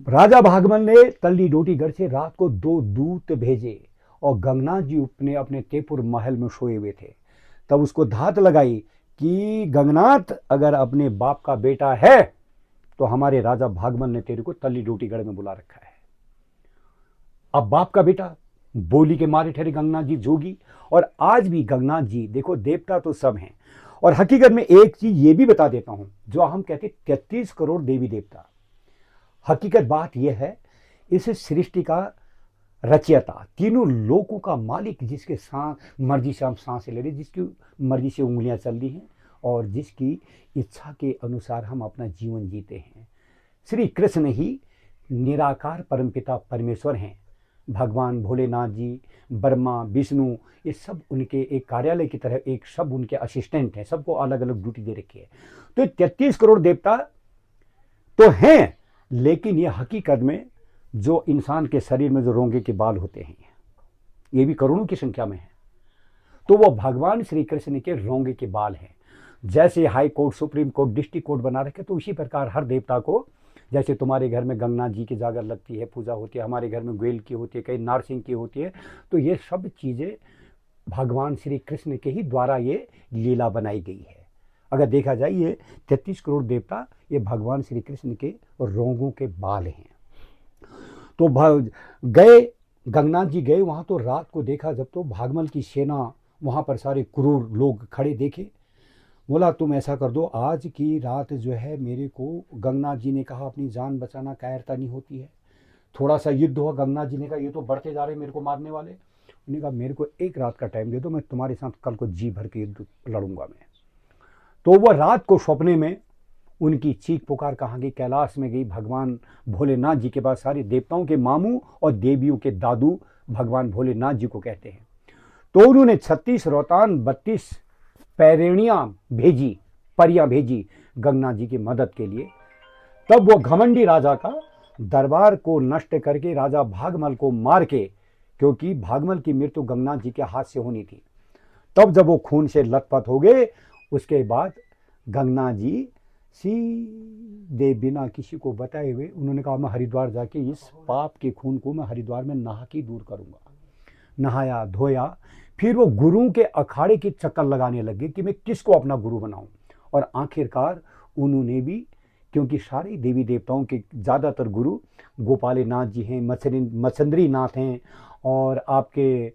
राजा भागमल ने तल्ली डोटीगढ़ से रात को 2 दूत भेजे, और गंगनाथ जी अपने अपने तेपुर महल में सोए हुए थे। तब उसको धात लगाई कि गंगनाथ, अगर अपने बाप का बेटा है तो हमारे राजा भागमल ने तेरे को तल्ली डोटीगढ़ में बुला रखा है। अब बाप का बेटा बोली के मारे ठहरे गंगनाथ जी जोगी। और आज भी गंगनाथ जी, देखो देवता तो सब हैं, और हकीकत में एक चीज ये भी बता देता हूं, जो हम कहते 33 करोड़ देवी देवता, हकीकत बात यह है, इस सृष्टि का रचयिता, तीनों लोकों का मालिक, जिसके मर्जी से हम सांसें ले रहे, जिसकी मर्जी से उंगलियां चल रही हैं, और जिसकी इच्छा के अनुसार हम अपना जीवन जीते हैं, श्री कृष्ण ही निराकार परमपिता परमेश्वर हैं। भगवान भोलेनाथ जी, ब्रह्मा, विष्णु, ये सब उनके एक कार्यालय की तरह, एक सब उनके असिस्टेंट हैं, सबको अलग अलग ड्यूटी दे रखी है। तो 33 करोड़ देवता तो हैं, लेकिन ये हकीकत में जो इंसान के शरीर में जो रोंगे के बाल होते हैं, ये भी करोड़ों की संख्या में है, तो वो भगवान श्री कृष्ण के रोंगे के बाल हैं। जैसे high court, supreme court, district court बना रखे, तो उसी प्रकार हर देवता को, जैसे तुम्हारे घर में गंगनाथ जी की जागर लगती है, पूजा होती है, हमारे घर में ग्वेल की होती है, कहीं नारसिंह की होती है, तो ये सब चीज़ें भगवान श्री कृष्ण के ही द्वारा ये लीला बनाई गई है। अगर देखा जाए, ये 33 करोड़ देवता ये भगवान श्री कृष्ण के रोंगों के बाल हैं। तो गए गंगनाथ जी गए वहाँ, तो रात को देखा जब, तो भागमल की सेना वहाँ पर सारे क्रूर लोग खड़े देखे। बोला तुम ऐसा कर दो, आज की रात जो है मेरे को, गंगनाथ जी ने कहा अपनी जान बचाना कायरता नहीं होती है, थोड़ा सा युद्ध हुआ, गंगनाथ जी ने कहा ये तो बढ़ते जा रहे मेरे को मारने वाले, उन्होंने कहा मेरे को एक रात का टाइम दे दो, मैं तुम्हारे साथ कल को जी भर के युद्ध लड़ूंगा मैं। तो वह रात को सपने में उनकी चीख पुकार कहाँ गई, कैलाश में गई, भगवान भोलेनाथ जी के पास। सारे देवताओं के मामू और देवियों के दादू भगवान भोलेनाथ जी को कहते हैं। तो उन्होंने 36 रोतान 32 पैरेणियां भेजी, परियां भेजी गंगनाथ जी की मदद के लिए। तब वो घमंडी राजा का दरबार को नष्ट करके राजा भागमल को मार के, क्योंकि भागमल की मृत्यु गंगनाथ जी के हाथ से होनी थी, तब जब वो खून से लथपथ हो गए, उसके बाद गंगनाथ जी सीधे बिना किसी को बताए हुए उन्होंने कहा मैं हरिद्वार जाके इस पाप के खून को मैं हरिद्वार में नहा के दूर करूंगा। नहाया धोया, फिर वो गुरुओं के अखाड़े की चक्कर लगाने लगे कि मैं किसको अपना गुरु बनाऊं। और आखिरकार उन्होंने भी, क्योंकि सारे देवी देवताओं के ज़्यादातर गुरु गोपालनाथ जी हैं, मत्स्येंद्री नाथ हैं, और आपके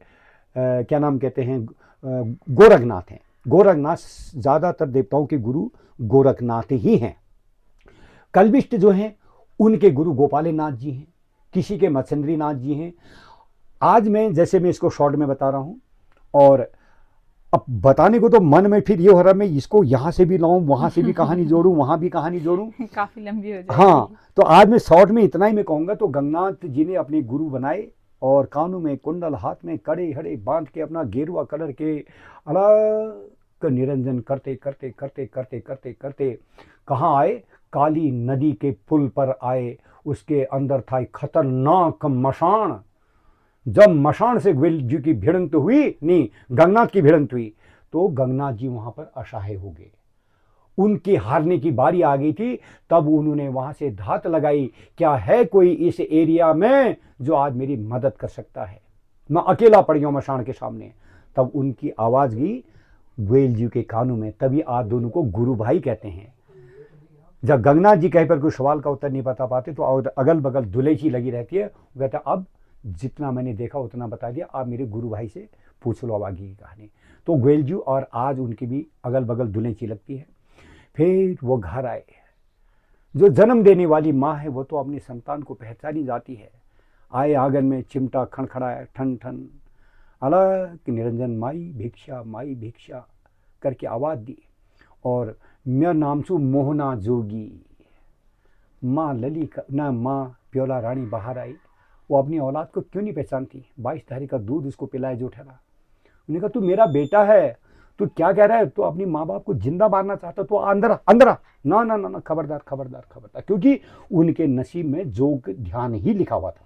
क्या नाम कहते हैं, गोरखनाथ हैं। गोरखनाथ ज़्यादातर देवताओं के गुरु गोरखनाथ ही हैं। कल्विष्ट जो हैं उनके गुरु गोपालनाथ जी हैं, किसी के मत्स्येंद्री नाथ जी हैं। आज मैं जैसे मैं इसको शॉर्ट में बता रहा हूँ, और अब बताने को तो मन में फिर ये हो रहा है, मैं इसको यहाँ से भी लाऊं, वहाँ से भी कहानी जोड़ूं, वहाँ भी कहानी जोड़ूं। काफी लंबी हो हाँ, जाएगी। तो आज मैं शॉर्ट में इतना ही मैं कहूँगा। तो गंगनाथ जी ने अपने गुरु बनाए और कानों में कुंडल, हाथ में कड़े हड़े बांध के, अपना गेरुआ कलर के अलग निरंजन करते करते करते करते करते करते कहाँ आए? काली नदी के पुल पर आए। उसके अंदर था एक खतरनाक मशान। जब मशान से ग्वेल जी की भिड़ंत हुई, नहीं, गंगनाथ की भिड़ंत हुई, तो गंगनाथ जी वहां पर असहाय हो गए। उनकी हारने की बारी आ गई थी। तब उन्होंने वहां से धात लगाई, क्या है कोई इस एरिया में जो आज मेरी मदद कर सकता है? मैं अकेला पड़ गया मशान के सामने। तब उनकी आवाज गई ग्वेल जी के कानों में। तभी आज दोनों को गुरु भाई कहते हैं। जब गंगनाथ जी कहीं पर कोई सवाल का उत्तर नहीं बता पाते तो अगल बगल दुलेची लगी रहती है। वो कहता है, अब जितना मैंने देखा उतना बता दिया, आप मेरे गुरु भाई से पूछ लो अब आगे की कहानी। तो ग्वेल जी और आज उनकी भी अगल बगल दुलेची लगती है। फिर वो घर आए। जो जन्म देने वाली माँ है वो तो अपनी संतान को पहचानी जाती है। आए आंगन में, चिमटा खड़खड़ाया, ठन ठन, अलग निरंजन माई भिक्षा करके आवाज दी। और मेरा नाम छू मोहना जोगी। माँ लली ना माँ प्योला रानी बाहर आई। वो अपनी औलाद को क्यों नहीं पहचानती? 22 धारी का दूध उसको पिलाया जो ठहरा। उन्होंने कहा, तू मेरा बेटा है, तू क्या कह रहा है? तो अपनी माँ बाप को जिंदा मारना चाहता, तो अंदर अंदर आ। ना ना ना ना, खबरदार खबरदार खबरदार, क्योंकि उनके नसीब में जोग ध्यान ही लिखा हुआ था।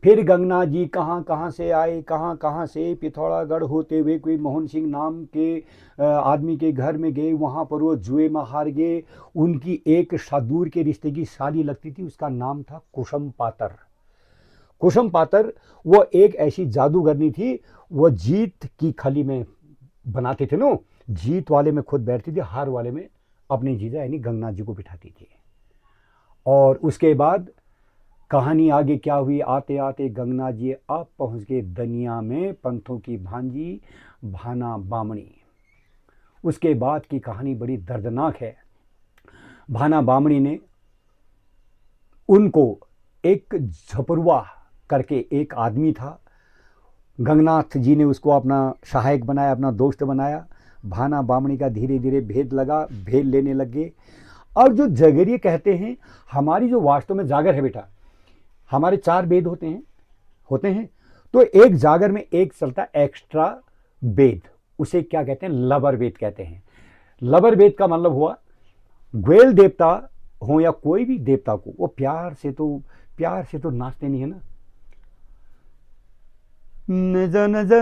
फिर गंगनाथ जी कहाँ कहाँ से आए, कहाँ कहाँ से पिथौरागढ़ होते हुए कोई मोहन सिंह नाम के आदमी के घर में गए। वहाँ पर वो जुए में हार गए। उनकी एक सादूर के रिश्ते की साली लगती थी, उसका नाम था कुसुम पातर। कुसुम पातर वो एक ऐसी जादूगरनी थी। वो जीत की खली में बनाते थे नो, जीत वाले में खुद बैठती थी, हार वाले में अपनी जीजा यानी गंगनाथ जी को बिठाती थी। और उसके बाद कहानी आगे क्या हुई? आते आते गंगनाथ जी अब पहुंच गए दनिया में पंथों की भांजी भाना बामणी। उसके बाद की कहानी बड़ी दर्दनाक है। भाना बामणी ने उनको, एक झपरुआ करके एक आदमी था, गंगनाथ जी ने उसको अपना सहायक बनाया, अपना दोस्त बनाया। भाना बामणी का धीरे धीरे भेद लगा, भेद लेने लगे। और जो जगरिये कहते हैं, हमारी जो वास्तव में जागर है बेटा, हमारे 4 वेद होते हैं। तो एक जागर में एक चलता एक्स्ट्रा वेद, उसे क्या कहते हैं? लबर वेद कहते हैं। लबर वेद का मतलब हुआ, ग्वेल देवता हो या कोई भी देवता को वो प्यार से तो नाचते नहीं है ना। न जा न जा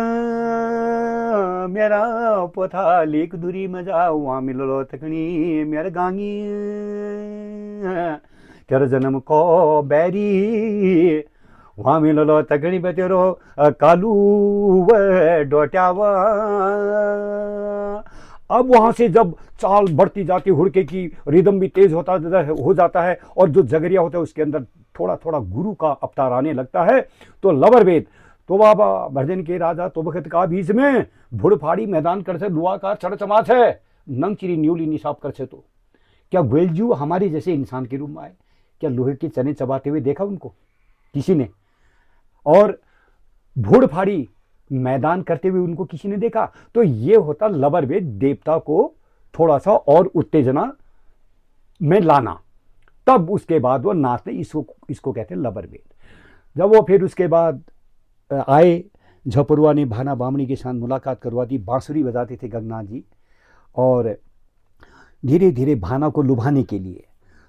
मेरा पोथा लेक दूरी मजा वहाँ मिलो तकनी मेरा गांगी तेरा जन्म को बैरी वहाँ मिलो तकनी पे तेरो कालू डोट्यावा। अब वहां से जब चाल बढ़ती जाती, हुड़के की रिदम भी तेज हो जाता है और जो जगरिया होता है उसके अंदर थोड़ा थोड़ा गुरु का अवतार आने लगता है। तो लवर वेद तो बाबा भरजन के राजा तो बखत का बीच में भुड़ फाड़ी मैदान कर से दुआ का चढ़ चमाच है नंग चिरी न्यूली निशाब कर से। तो क्या ग्वेलजू हमारे जैसे इंसान के रूप में आए? क्या लोहे के चने चबाते हुए देखा उनको किसी ने? और भुड़ फाड़ी मैदान करते हुए उनको किसी ने देखा? तो ये होता लबर वेद, देवता को थोड़ा सा और उत्तेजना में लाना। तब उसके बाद वो नाचते, इसको कहते हैं लबर वेद। जब वो फिर उसके बाद आए, झपरुआ ने भाना बामणी के साथ मुलाकात करवा दी। बांसुरी बजाते थे गंगनाथ जी। और धीरे धीरे भाना को लुभाने के लिए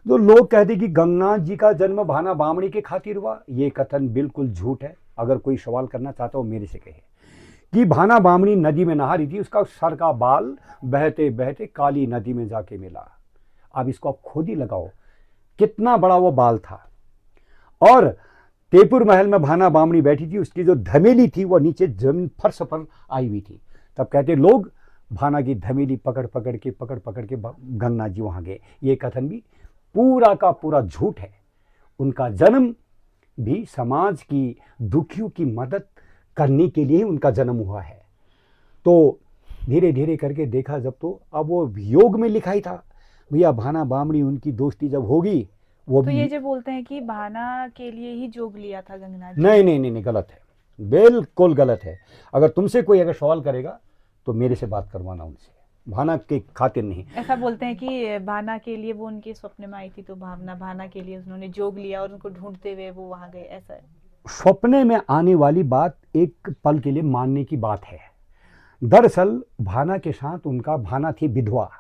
जो लोग कहते कि गंगनाथ जी का जन्म भाना बामणी के खातिर हुआ, ये कथन बिल्कुल झूठ है। अगर कोई सवाल करना चाहता हो मेरे से कहे कि भाना बामणी नदी में नहा रही थी, उसका सर का बाल बहते बहते काली नदी में जाके मिला। अब इसको आप खुद ही लगाओ कितना बड़ा वो बाल था। और तेपुर महल में भाना बामणी बैठी थी, उसकी जो धमेली थी वो नीचे जमीन फर्श पर आई हुई थी। तब कहते लोग भाना की धमेली पकड़ पकड़ के गंगनाथ जी वहां गए। ये कथन भी पूरा का पूरा झूठ है। उनका जन्म भी समाज की दुखियों की मदद करने के लिए उनका जन्म हुआ है। तो धीरे धीरे करके देखा जब, तो अब वो योग में लिखा ही था भैया, भाना बामणी उनकी दोस्ती जब होगी वो तो भी। ये जो बोलते हैं कि भाना के लिए ही जोग लिया था गंगनाथ जी नहीं ने। नहीं नहीं नहीं, गलत है, बिल्कुल गलत है। अगर तुमसे कोई अगर सवाल करेगा तो मेरे से बात करवाना उनसे, भाना के खातिर नहीं। ऐसा बोलते हैं कि भाना के लिए वो उनके स्वप्न में आई थी, तो भावना के लिए उन्होंने जोग लिया और उनको ढूंढते हुए वो वहां गए, ऐसा है? सपने में आने वाली बात एक पल के लिए मानने की बात है। दरअसल भाना के साथ उनका भाना थी विधवा,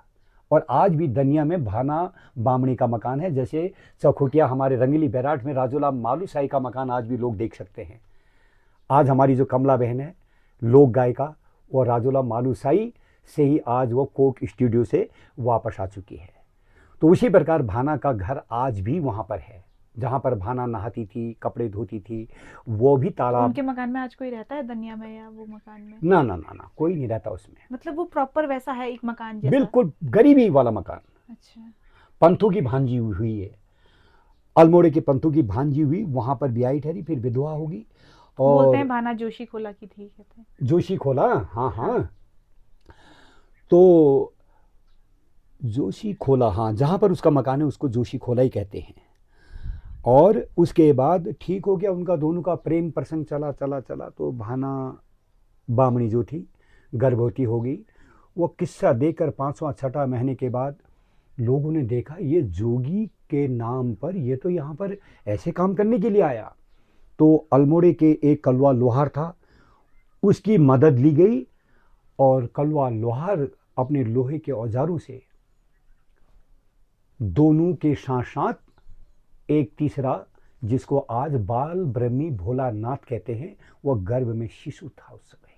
और आज भी दुनिया में भाना बामणी का मकान है। जैसे चौखुटिया हमारे रंगीली बैराट में राजूला मालूसाई का मकान आज भी लोग देख सकते हैं। आज हमारी जो कमला बहन है लोक गायिका, वो राजूला मालूसाई से ही आज वो कोक स्टूडियो से वापस आ चुकी है। तो उसी प्रकार भाना का घर आज भी वहाँ पर है, जहाँ पर भाना नहाती थी, कपड़े धोती थी, वो भी तालाब। उनके मकान में आज कोई रहता है दुनिया में, या वो मकान में? ना ना ना ना, कोई नहीं रहता उसमें। मतलब वो प्रॉपर वैसा है, एक मकान जैसा? बिल्कुल गरीबी वाला मकान। अच्छा। पंथू की भांजी हुई है, अल्मोड़े के पंथू की भांजी हुई, वहाँ पर ब्याही ठहरी, फिर विधवा होगी। बोलते और हैं भाना जोशी खोला की थी, कहते हैं। जोशी खोला, हाँ हाँ। तो जोशी खोला, हाँ, जहाँ पर उसका मकान है उसको जोशी खोला ही कहते हैं। और उसके बाद ठीक हो गया उनका, दोनों का प्रेम प्रसंग चला चला चला, तो भाना बामणी जो थी गर्भवती हो गई। वो किस्सा देकर 5वां 6वां महीने के बाद लोगों ने देखा ये जोगी के नाम पर, ये तो यहाँ पर ऐसे काम करने के लिए आया। तो अल्मोड़े के एक कलवा लोहार था, उसकी मदद ली गई, और कलवा लोहार अपने लोहे के औजारों से दोनों के साथ साथ एक तीसरा, जिसको आज बाल ब्रह्मी भोलानाथ कहते हैं, वह गर्भ में शिशु था उस समय।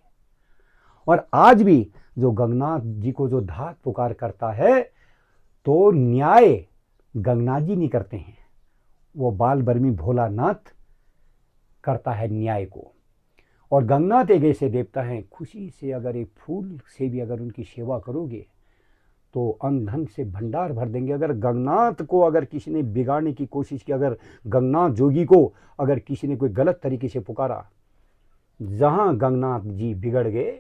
और आज भी जो गंगनाथ जी को जो धात पुकार करता है, तो न्याय गंगनाथ जी नहीं करते हैं, वो बाल ब्रह्मी भोलानाथ करता है न्याय को। और गंगनाथ एक ऐसे देवता हैं, खुशी से अगर एक फूल से भी अगर उनकी सेवा करोगे तो अन्न धन से भंडार भर देंगे। अगर गंगनाथ को अगर किसी ने बिगाड़ने की कोशिश की, अगर गंगनाथ जोगी को अगर किसी ने कोई गलत तरीके से पुकारा, जहां गंगनाथ जी बिगड़ गए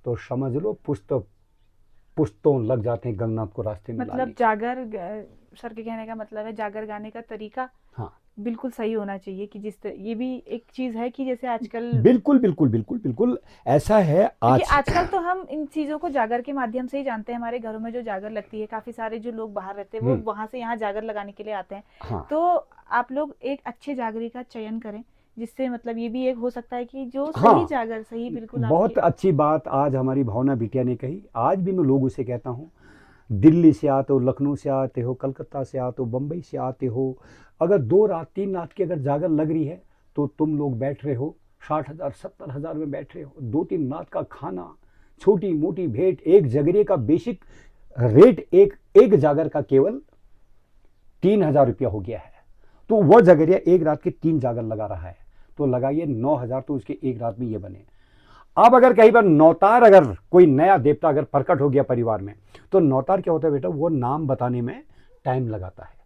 तो समझ लो पुस्तों लग जाते हैं गंगनाथ को रास्ते में। मतलब जागर, सर के कहने का मतलब है जागर गाने का तरीका हाँ बिल्कुल सही होना चाहिए, कि ये भी एक चीज है कि जैसे आजकल बिल्कुल बिल्कुल बिल्कुल बिल्कुल ऐसा है। क्योंकि आज आजकल तो हम इन चीजों को जागर के माध्यम से ही जानते हैं। हमारे घरों में जो जागर लगती है, काफी सारे जो लोग बाहर रहते हैं वो वहां से यहाँ जागर लगाने के लिए आते हैं। हाँ, तो आप लोग एक अच्छे जागरी का चयन करें, जिससे मतलब ये भी एक हो सकता है कि जो हाँ, सही जागर, सही बिल्कुल बहुत आपके। अच्छी बात आज हमारी भावना बिटिया ने कही। आज भी मैं लोगों से कहता हूँ, दिल्ली से आते हो, लखनऊ से आते हो, कलकत्ता से आते हो, बम्बई से आते हो, अगर 2 रात 3 रात की अगर जागर लग रही है तो तुम लोग बैठ रहे हो 60,000 70,000 में बैठ रहे हो, 2-3 रात का खाना, छोटी मोटी भेंट, एक जगरे का बेसिक रेट एक जागर का केवल 3,000 रुपया हो गया है। तो वह जगरिया एक रात के 3 जागर लगा रहा है, तो लगाइए 9,000, तो उसके एक रात में ये बने। अब अगर कहीं पर नौतार, अगर कोई नया देवता अगर प्रकट हो गया परिवार में, तो नौतार क्या होता है बेटा, वो नाम बताने में टाइम लगाता है।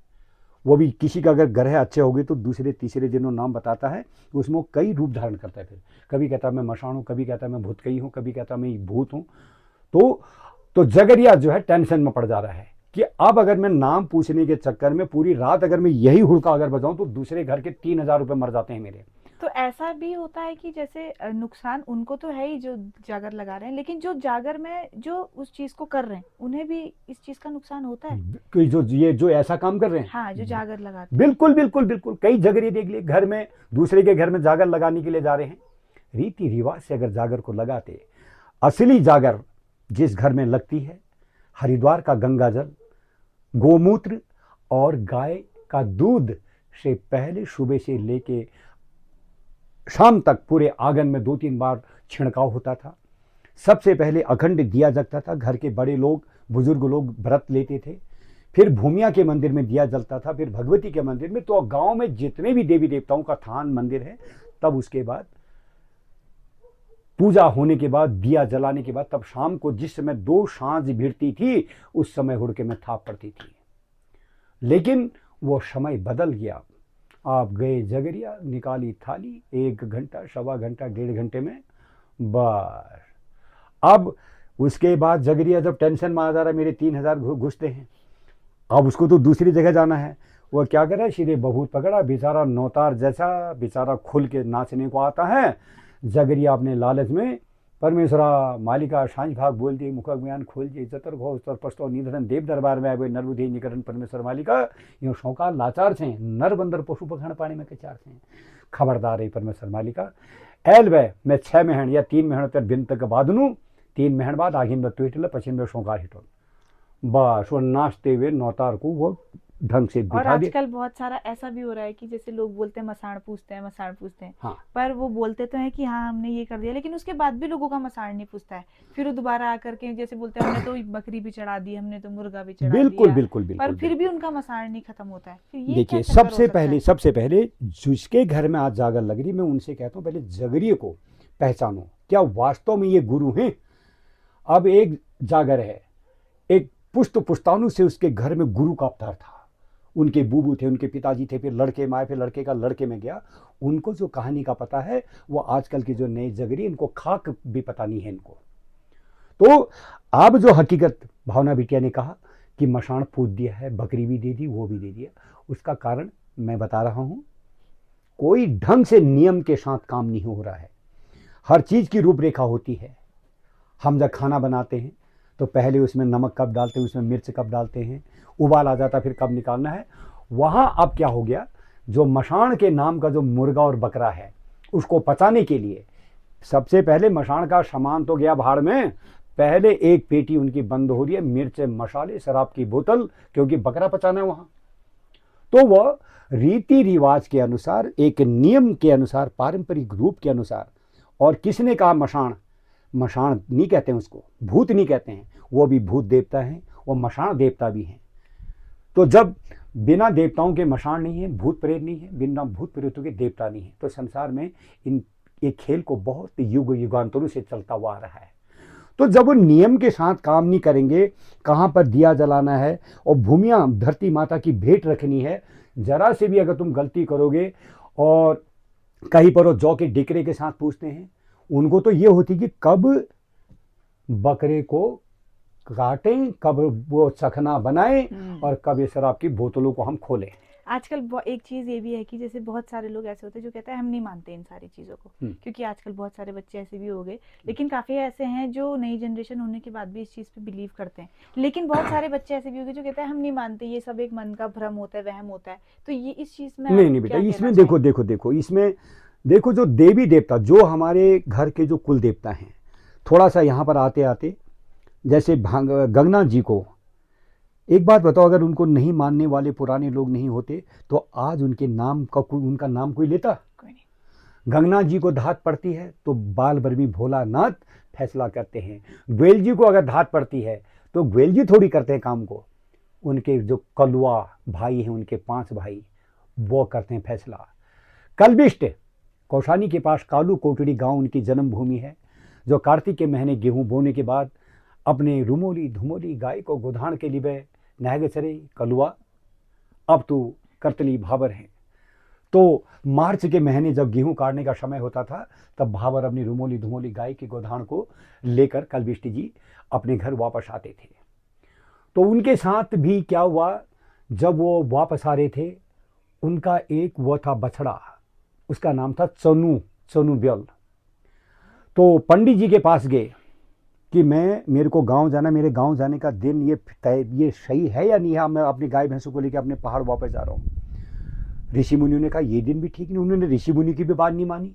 वो भी किसी का अगर ग्रह अच्छे हो गए तो दूसरे तीसरे दिनों नाम बताता है, उसमें वो कई रूप धारण करता है। फिर कभी कहता है मैं मशाण हूँ, कभी कहता है मैं भूतकई हूँ, कभी कहता है मैं भूत हूँ। तो जगरिया जो है टेंशन में पड़ जा रहा है कि अब अगर मैं नाम पूछने के चक्कर में पूरी रात अगर मैं यही हुड़का अगर बजाऊं तो दूसरे घर के 3,000 रुपये मर जाते हैं मेरे। तो ऐसा भी होता है कि जैसे नुकसान उनको तो है ही जो जागर लगा रहे हैं, लेकिन जो जागर में जो उस चीज को कर रहे हैं उन्हें भी इस चीज का नुकसान होता है? कि जो ऐसा काम कर रहे हैं, हाँ, जो जागर लगाते हैं। बिल्कुल बिल्कुल बिल्कुल। कई जगरिए देख लिए, घर में दूसरे के घर में जागर लगाने के लिए जा रहे हैं, रीति रिवाज से अगर जागर को लगाते, असली जागर जिस घर में लगती है, हरिद्वार का गंगा जल, गोमूत्र और गाय का दूध से पहले सुबह से लेके शाम तक पूरे आंगन में 2-3 बार छिड़काव होता था। सबसे पहले अखंड दिया जगता था, घर के बड़े लोग बुजुर्ग लोग व्रत लेते थे, फिर भूमिया के मंदिर में दिया जलता था, फिर भगवती के मंदिर में, तो गांव में जितने भी देवी देवताओं का थान मंदिर है, तब उसके बाद पूजा होने के बाद दिया जलाने के बाद तब शाम को जिस समय 2 सांझ भिड़ती थी उस समय हुड़के में थाप पड़ती थी। लेकिन वो समय बदल गया। आप गए जगरिया, निकाली थाली, 1 घंटा, सवा घंटा, 1.5 घंटे में बस। अब उसके बाद जगरिया जब टेंशन में आ जा रहा है, मेरे 3,000 घुसते हैं, अब उसको तो दूसरी जगह जाना है। वो क्या करे, सीधे बबूत पकड़ा, बेचारा नौतार जैसा बेचारा खुल के नाचने को आता है। जगरिया अपने लालच में परमेश्वरा मालिका सांझ भाग बोल दी मुख ज्ञान खोल दिए जतर घो उत्तर पस्तो निधन देव दरबार में आए नरबुद्धि निकरण परमेश्वर मालिका यो शौका लाचार से नर बंदर पशु पखाण पानी में के चार से खबरदार है परमेश्वर मालिका एल वे मैं 6 महीने या 3 महीने तक दिन तक बाद नू 3 महीने बाद आगे में ट्वीट पश्चिम में शौका हिटो बस वो नाचते हुए नौतार को वो ढंग से और बिठा दे। आजकल बहुत सारा ऐसा भी हो रहा है कि जैसे लोग बोलते हैं मसाण पूछते हैं, मसाण पूछते हैं, हाँ पर वो बोलते तो हैं कि हाँ हमने ये कर दिया, लेकिन उसके बाद भी लोगों का मसाण नहीं पूछता है। फिर वो दोबारा आकर के जैसे बोलते हैं हमने तो बकरी भी चढ़ा दी, हमने तो मुर्गा भी चढ़ा बिल्कुल दिया, बिल्कुल पर बिल्कुल फिर बिल्कुल। भी उनका मसाण नहीं खत्म होता है। फिर ये क्या देखिए चक्कर हो सबसे सकता है? पहले जिसके घर में आज जागर लग रही मैं उनसे कहता हूँ पहले जगरिए को पहचानो, क्या वास्तव में ये गुरु हैं। अब एक जागर है, एक पुश्त पुश्तानु से उसके घर में गुरु का अवतार था, उनके बूबू थे, उनके पिताजी थे, फिर लड़के में आए, फिर लड़के का लड़के में गया। उनको जो कहानी का पता है वो आजकल की जो नए जगरी इनको खाक भी पता नहीं है इनको। तो अब जो हकीकत भावना बिटिया ने कहा कि मशान पूछ दिया है, बकरी भी दे दी, वो भी दे दिया, उसका कारण मैं बता रहा हूं, कोई ढंग से नियम के साथ काम नहीं हो रहा है। हर चीज की रूपरेखा होती है। हम जब खाना बनाते हैं तो पहले उसमें नमक कब डालते हैं, उसमें मिर्च कब डालते हैं, उबाल आ जाता फिर कब निकालना है। वहां अब क्या हो गया, जो मशान के नाम का जो मुर्गा और बकरा है उसको पचाने के लिए सबसे पहले मशान का सामान तो गया भाड़ में, पहले एक पेटी उनकी बंद हो रही है, मिर्च मसाले शराब की बोतल, क्योंकि बकरा पचाना है वहां। तो वह रीति रिवाज के अनुसार, एक नियम के अनुसार, पारंपरिक रूप के अनुसार। और किसने कहा मशान, मशान नहीं कहते हैं उसको, भूत नहीं कहते हैं, वो भी भूत देवता है, वो मशान देवता भी हैं। तो जब बिना देवताओं के मशान नहीं है, भूत प्रेत नहीं है, बिना भूत प्रेतों के देवता नहीं है, तो संसार में इन एक खेल को बहुत युग युगांतरों से चलता हुआ आ रहा है। तो जब वो नियम के साथ काम नहीं करेंगे, कहाँ पर दिया जलाना है और भूमिया धरती माता की भेंट रखनी है, जरा से भी अगर तुम गलती करोगे, और कहीं पर वो जौ के डिकरे के साथ पूछते हैं, उनको तो ये होती कि कब बकरे को काटें, कब वो चखना बनाएं, और कब ये शराब की बोतलों को हम खोलें। आजकल एक चीज ये भी है कि जैसे बहुत सारे लोग ऐसे होते हैं जो कहते हैं हम नहीं मानते इन सारी चीजों को, क्योंकि आजकल बहुत सारे बच्चे ऐसे भी हो गए, लेकिन काफी ऐसे हैं जो नई जनरेशन होने के बाद भी इस चीज पे बिलीव करते हैं। लेकिन बहुत सारे बच्चे ऐसे भी हो गए जो कहते हैं हम नहीं मानते, ये सब एक मन का भ्रम होता है, वहम होता है। तो ये इस चीज में नहीं बेटा, इसमें देखो इसमें देखो, जो देवी देवता, जो हमारे घर के जो कुल देवता हैं, थोड़ा सा यहाँ पर आते आते जैसे गंगनाथ जी को, एक बात बताओ, अगर उनको नहीं मानने वाले पुराने लोग नहीं होते तो आज उनके नाम का उनका नाम कोई लेता? कोई नहीं। गंगनाथ जी को धात पड़ती है तो बाल बर्मी भोलानाथ फैसला करते हैं। ग्वेल जी को अगर धात पड़ती है तो ग्वेल जी थोड़ी करते हैं काम को, उनके जो कलुआ भाई हैं, उनके 5 भाई, वो करते हैं फैसला। कलबिष्ट कौशानी के पास कालू कोटड़ी गांव उनकी जन्मभूमि है, जो कार्तिक के महीने गेहूं बोने के बाद अपने रुमोली धुमोली गाय को गोधान के लिए नहग चरे कलुआ, अब तो करतली भाबर हैं। तो मार्च के महीने जब गेहूं काटने का समय होता था, तब भाबर अपनी रुमोली धुमोली गाय की गोधान को लेकर कलबिष्ट जी अपने घर वापस आते थे। तो उनके साथ भी क्या हुआ, जब वो वापस आ रहे थे, उनका एक वो था बछड़ा, उसका नाम था चनू ब्यल। तो पंडित जी के पास गए कि मेरे को गांव जाना, मेरे गांव जाने का दिन ये सही है या नहीं है, मैं अपनी गाय भैंसों को लेकर अपने पहाड़ वापस जा रहा हूँ। ऋषि मुनियों ने कहा ये दिन भी ठीक नहीं, उन्होंने ऋषि मुनि की भी बात नहीं मानी,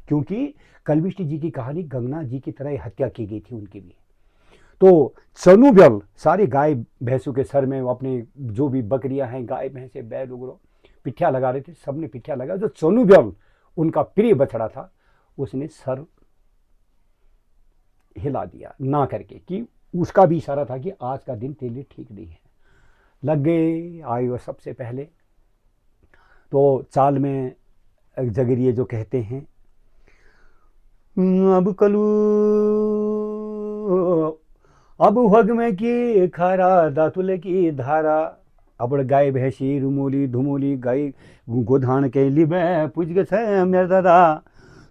क्योंकि कलबिष्ट जी की कहानी गंगनाथ जी की तरह हत्या की गई थी उनकी भी। तो चनू ब्यल सारी गाय भैंसों के सर में अपने जो भी बकरियां हैं, गाय भैंसे बैल उगरो पिठिया लगा रहे थे, सबने पिठिया लगा। जो चनू ब्यल उनका प्रिय बछड़ा था, उसने सर हिला दिया ना करके, कि उसका भी इशारा था कि आज का दिन तेरे लिए ठीक नहीं है। लग गए आए वो सबसे पहले। तो चाल में जगरिए जो कहते हैं, अब कलू अब हग में की खारा दातुल की धारा, अब गाय भैंसी रुमोली धुमोली गाय गोधान के लिए पूछ गए मेरे दादा।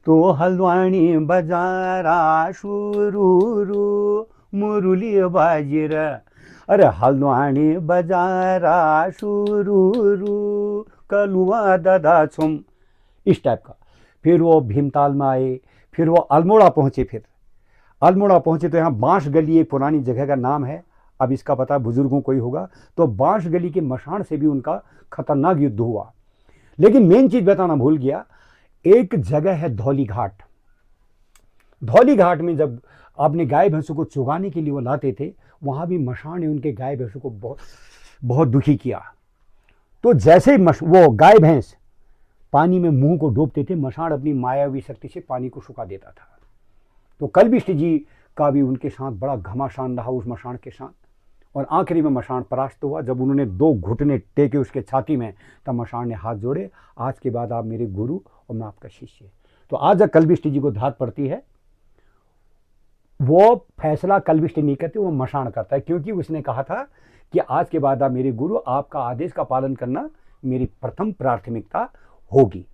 तो हल्द्वानी बजारा शुरू मुरली बाजीर, अरे हल्द्वानी बजारा शुरू कलुआ दादा इस टाइप का। फिर वो भीमताल में आए, फिर वो अल्मोड़ा पहुंचे, फिर अल्मोड़ा पहुंचे तो यहाँ बांस गली एक पुरानी जगह का नाम है, अब इसका पता बुजुर्गों को ही होगा। तो बांस गली के मशान से भी उनका खतरनाक युद्ध हुआ। लेकिन मेन चीज बताना भूल गया, एक जगह है धौली घाट। धौली घाट में जब अपने गाय भैंसों को चुगाने के लिए वो लाते थे, वहां भी मशान ने उनके गाय भैंसों को बहुत बहुत दुखी किया। तो जैसे ही वो गाय भैंस पानी में मुंह को डूबते थे, मशान अपनी मायावी शक्ति से पानी को सुखा देता था। तो कल्पिष्ट जी का भी उनके साथ बड़ा घमासान रहा उस मशान के साथ, और आखिरी में मशान परास्त हुआ। जब उन्होंने 2 घुटने टेके उसके छाती में, तब मशान ने हाथ जोड़े, आज के बाद आप मेरे गुरु और मैं आपका शिष्य। तो आज जब कल्पिष्ट जी को धात पड़ती है, वो फैसला कल्पिष्ट नहीं करते, वो मशान करता है, क्योंकि उसने कहा था कि आज के बाद आप मेरे गुरु, आपका आदेश का पालन करना मेरी प्रथम प्राथमिकता होगी।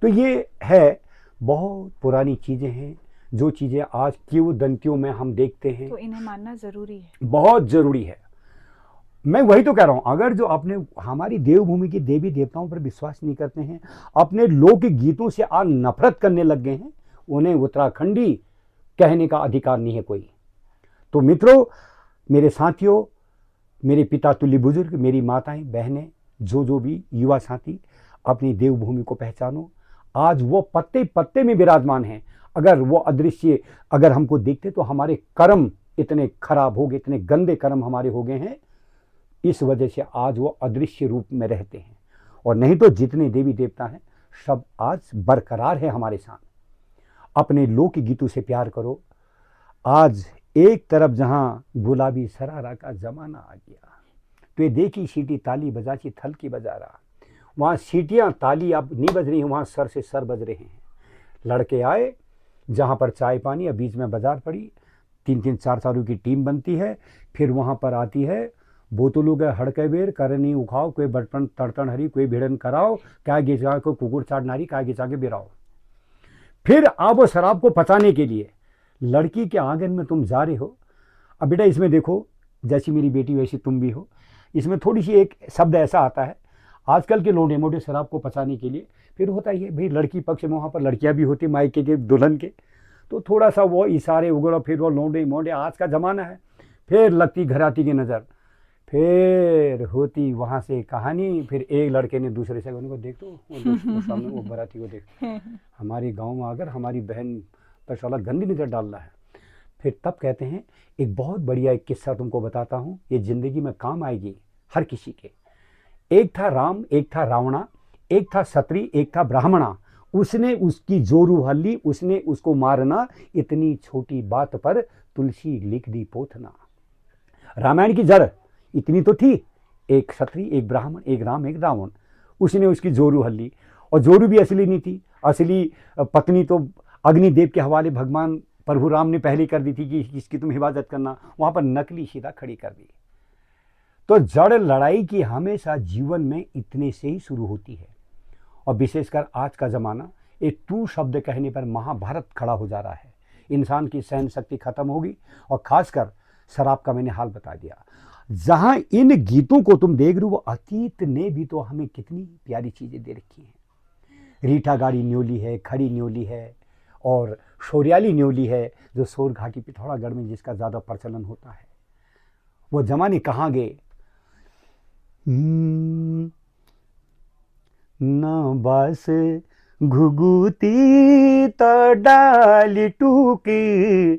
तो ये है, बहुत पुरानी चीजें हैं, जो चीजें आज किंवदंतियों में हम देखते हैं, तो इन्हें मानना जरूरी है, बहुत जरूरी है। मैं वही तो कह रहा हूं, अगर जो अपने हमारी देवभूमि के देवी देवताओं पर विश्वास नहीं करते हैं, अपने लोक गीतों से आज नफरत करने लग गए हैं, उन्हें उत्तराखंडी कहने का अधिकार नहीं है कोई। तो मित्रों, मेरे साथियों, मेरे पिता तुल्य बुजुर्ग, मेरी माताएं बहनें, जो भी युवा साथी, अपनी देवभूमि को पहचानो। आज वो पत्ते पत्ते में विराजमान हैं। अगर वो अदृश्य अगर हमको देखते तो हमारे कर्म इतने खराब हो गए, इतने गंदे कर्म हमारे हो गए हैं, इस वजह से आज वो अदृश्य रूप में रहते हैं। और नहीं तो जितने देवी देवता हैं सब आज बरकरार है हमारे साथ। अपने लोक गीतों से प्यार करो। आज एक तरफ जहां गुलाबी सरारा का जमाना आ गया, तो ये देखी सीटी ताली बजाची थल की बजा रहा, वहां सीटियां ताली अब नहीं बज रही हैं, वहां सर से सर बज रहे हैं। लड़के आए जहां पर चाय पानी, अब बीच में बाजार पड़ी, 3-3 4 की टीम बनती है। फिर वहां पर आती है बोतलों के हड़के बेर करनी उखाओ, कोई बटपन तड़तन हरी, कोई भिड़न कराओ, क्या गिचा को कुकुर चाट नारी, क्या गिचा के बिराओ। फिर आप वो शराब को पचाने के लिए लड़की के आंगन में तुम जा रहे हो। अब बेटा इसमें देखो, जैसी मेरी बेटी वैसी तुम भी हो, इसमें थोड़ी सी एक शब्द ऐसा आता है, आजकल के लोटे मोटे शराब को पचाने के लिए। फिर होता ही है भाई, लड़की पक्ष में वहाँ पर लड़कियाँ भी होती मायके के दुल्हन के, तो थोड़ा सा वो इशारे वगैरह, फिर वो लोंडे मोंडे, आज का ज़माना है। फिर लगती घराती की नज़र, फिर होती वहाँ से कहानी। फिर एक लड़के ने दूसरे से उनको देख, तो वो सामने वो बराती को देख, हमारे गांव में अगर हमारी बहन पर साला गंदी नज़र डाल रहा है। फिर तब कहते हैं, एक बहुत बढ़िया एक किस्सा तुमको बताता हूँ, ये ज़िंदगी में काम आएगी हर किसी के। एक था राम, एक था रावणा, एक था क्षत्रिय, एक था ब्राह्मणा। उसने उसकी जोरू हल्ली, उसने उसको मारना, इतनी छोटी बात पर तुलसी लिख दी पोथना। रामायण की जड़ इतनी तो थी, एक क्षत्रिय, एक ब्राह्मण, एक राम, एक रावण। उसने उसकी जोरू हल्ली, और जोरू भी असली नहीं थी। असली पत्नी तो अग्निदेव के हवाले भगवान प्रभु राम ने पहले कर दी थी कि इसकी तुम हिफाजत करना, वहां पर नकली सीधा खड़ी कर दी। तो जड़ लड़ाई की हमेशा जीवन में इतने से ही शुरू होती है। और विशेषकर आज का ज़माना, एक तू शब्द कहने पर महाभारत खड़ा हो जा रहा है। इंसान की सहन शक्ति खत्म होगी, और खासकर शराब का मैंने हाल बता दिया। जहां इन गीतों को तुम देख रहे हो, वो अतीत ने भी तो हमें कितनी प्यारी चीज़ें दे रखी हैं। रीठा गाड़ी न्योली है, खड़ी न्योली है, और शोरियाली न्योली है, जो सोर घाटी पिथौरागढ़ में जिसका ज़्यादा प्रचलन होता है। वो जमाने कहाँ गए। न बस घुघुती तो डाली टूकी,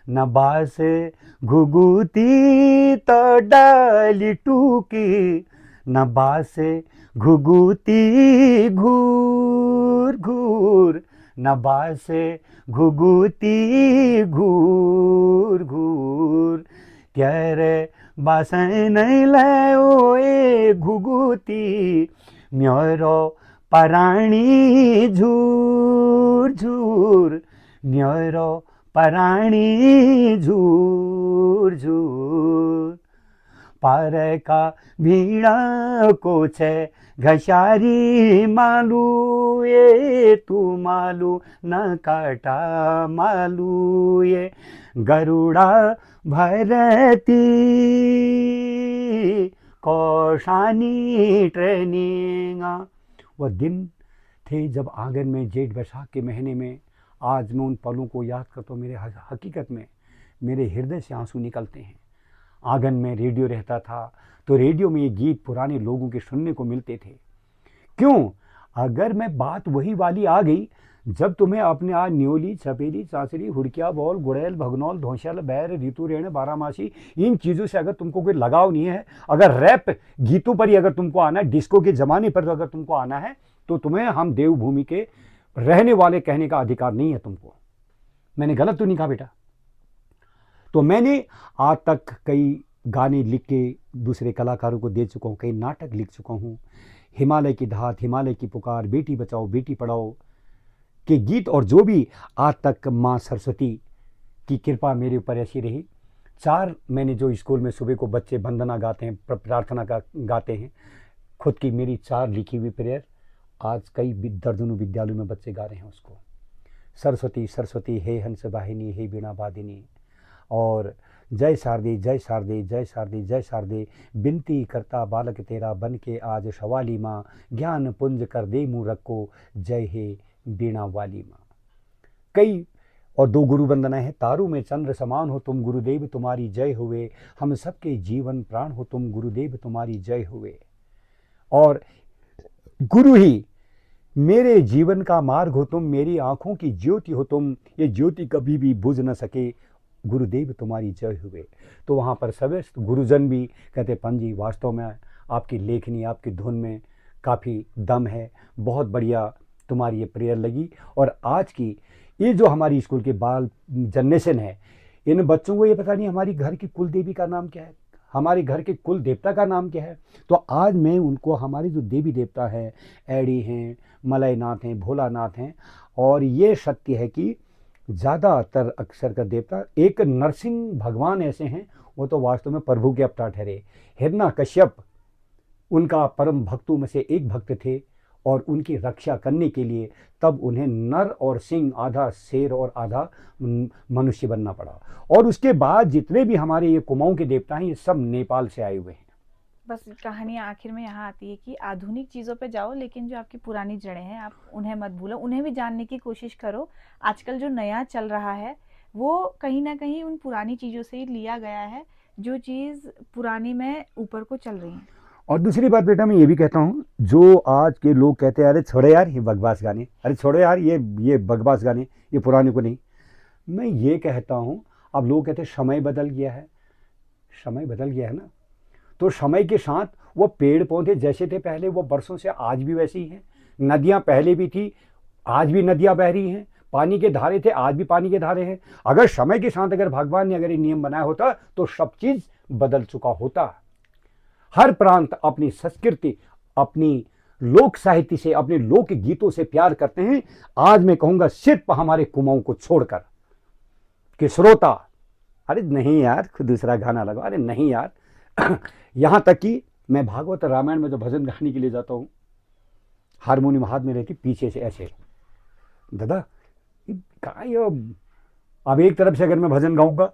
न बास घुघुती तो डाली टूकी, न बास घुघुती घूर घूर, न बास घुघुती घूर घूर, क्यारे बासन नहीं लाओ ए घुघुती, म्योरो पराणी झूर झूर, म्योरो पराणी झूर झूर। पार का भीड़ा को छे घसारी मालू, ये तू मालू न काटा मालू, ये गरुड़ा भरती कौशानी ट्रेनिंग। वह दिन थे जब आंगन में जेठ बैसाख के महीने में आज मैं उन पलों को याद करता हूँ, मेरे हकीकत में मेरे हृदय से आंसू निकलते हैं। आंगन में रेडियो रहता था, तो रेडियो में ये गीत पुराने लोगों के सुनने को मिलते थे। क्यों? अगर मैं बात वही वाली आ गई, जब तुम्हें अपने आज न्योली, छपेली, चांचरी, हुड़किया, बॉल, गुड़ैल, भगनौल, धौंसल, बैर, ऋतु, रेण, बारामासी, इन चीज़ों से अगर तुमको कोई लगाव नहीं है, अगर रैप गीतों पर ही अगर तुमको आना है, डिस्को के ज़माने पर अगर तुमको आना है, तो तुम्हें हम देवभूमि के रहने वाले कहने का अधिकार नहीं है तुमको। मैंने गलत तो नहीं कहा बेटा? तो मैंने आज तक कई गाने लिख के दूसरे कलाकारों को दे चुका हूँ, कई नाटक लिख चुका हूँ। हिमालय की धात, हिमालय की पुकार, बेटी बचाओ बेटी पढ़ाओ के गीत, और जो भी आज तक माँ सरस्वती की कृपा मेरे ऊपर ऐसी रही। 4 मैंने जो स्कूल में सुबह को बच्चे वंदना गाते हैं, प्रार्थना का गाते हैं, खुद की मेरी 4 लिखी हुई प्रेयर आज कई दर्जनों विद्यालयों में बच्चे गा रहे हैं उसको। सरस्वती सरस्वती हे हंस वाहिनी, हे वीणा वादिनी, और जय शारदे जय शारदे जय शारदे जय शारदे, बिनती करता बालक तेरा बन के आज सवाली माँ, ज्ञान पुंज कर दे मुँह रखो, जय हे वीणा वाली माँ। कई और 2 गुरु वंदना है। तारू में चंद्र समान हो तुम गुरुदेव तुम्हारी जय हुए, हम सबके जीवन प्राण हो तुम गुरुदेव तुम्हारी जय हुए। और गुरु ही मेरे जीवन का मार्ग हो तुम, मेरी आंखों की ज्योति हो तुम, ये ज्योति कभी भी बुझ न सके, गुरुदेव तुम्हारी जय हुए। तो वहाँ पर सभी गुरुजन भी कहते, पंजी वास्तव में आपकी लेखनी, आपकी धुन में काफ़ी दम है, बहुत बढ़िया तुम्हारी ये प्रेयर लगी। और आज की ये जो हमारी स्कूल के बाल जनरेशन है, इन बच्चों को ये पता नहीं हमारी घर की कुल देवी का नाम क्या है, हमारे घर के कुल देवता का नाम क्या है। तो आज मैं उनको हमारी जो देवी देवता है, एड़ी हैं, मलयनाथ हैं, भोलानाथ हैं, और ये सत्य है कि ज़्यादातर अक्षर का देवता एक नरसिंह भगवान ऐसे हैं, वो तो वास्तव में प्रभु के अवतार ठहरे। हिरण्यकश्यप उनका परम भक्तों में से एक भक्त थे, और उनकी रक्षा करने के लिए तब उन्हें नर और सिंह, आधा शेर और आधा मनुष्य बनना पड़ा। और उसके बाद जितने भी हमारे ये कुमाऊं के देवता हैं, ये सब नेपाल से आए हुए हैं। बस कहानी आखिर में यहाँ आती है कि आधुनिक चीज़ों पे जाओ, लेकिन जो आपकी पुरानी जड़ें हैं आप उन्हें मत भूलो, उन्हें भी जानने की कोशिश करो। आजकल जो नया चल रहा है वो कहीं ना कहीं उन पुरानी चीज़ों से ही लिया गया है, जो चीज़ पुरानी में ऊपर को चल रही है। और दूसरी बात बेटा, मैं ये भी कहता हूँ, जो आज के लोग कहते हैं अरे छोड़ो यार ये बकवास गाने, अरे छोड़ो यार ये बकवास गाने, ये पुराने को नहीं। मैं ये कहता हूँ, अब लोग कहते हैं समय बदल गया है, समय बदल गया है ना, तो समय के साथ वो पेड़ पौधे जैसे थे पहले, वो बरसों से आज भी वैसे ही हैं। नदियाँ पहले भी थी, आज भी नदियाँ बह रही हैं। पानी के धारे थे, आज भी पानी के धारे हैं। अगर समय के साथ अगर भगवान ने अगर ये नियम बनाया होता तो सब चीज़ बदल चुका होता। हर प्रांत अपनी संस्कृति, अपनी लोक साहित्य से, अपने लोक गीतों से प्यार करते हैं। आज मैं कहूँगा सिर्फ हमारे कुमाऊं को छोड़कर कि श्रोता, अरे नहीं यार दूसरा गाना लगा, अरे नहीं यार यहाँ तक कि मैं भागवत रामायण में जो भजन गाने के लिए जाता हूँ, हारमोनियम हाथ में रहती, पीछे से ऐसे, दादा अब एक तरफ से अगर मैं भजन गाऊंगा,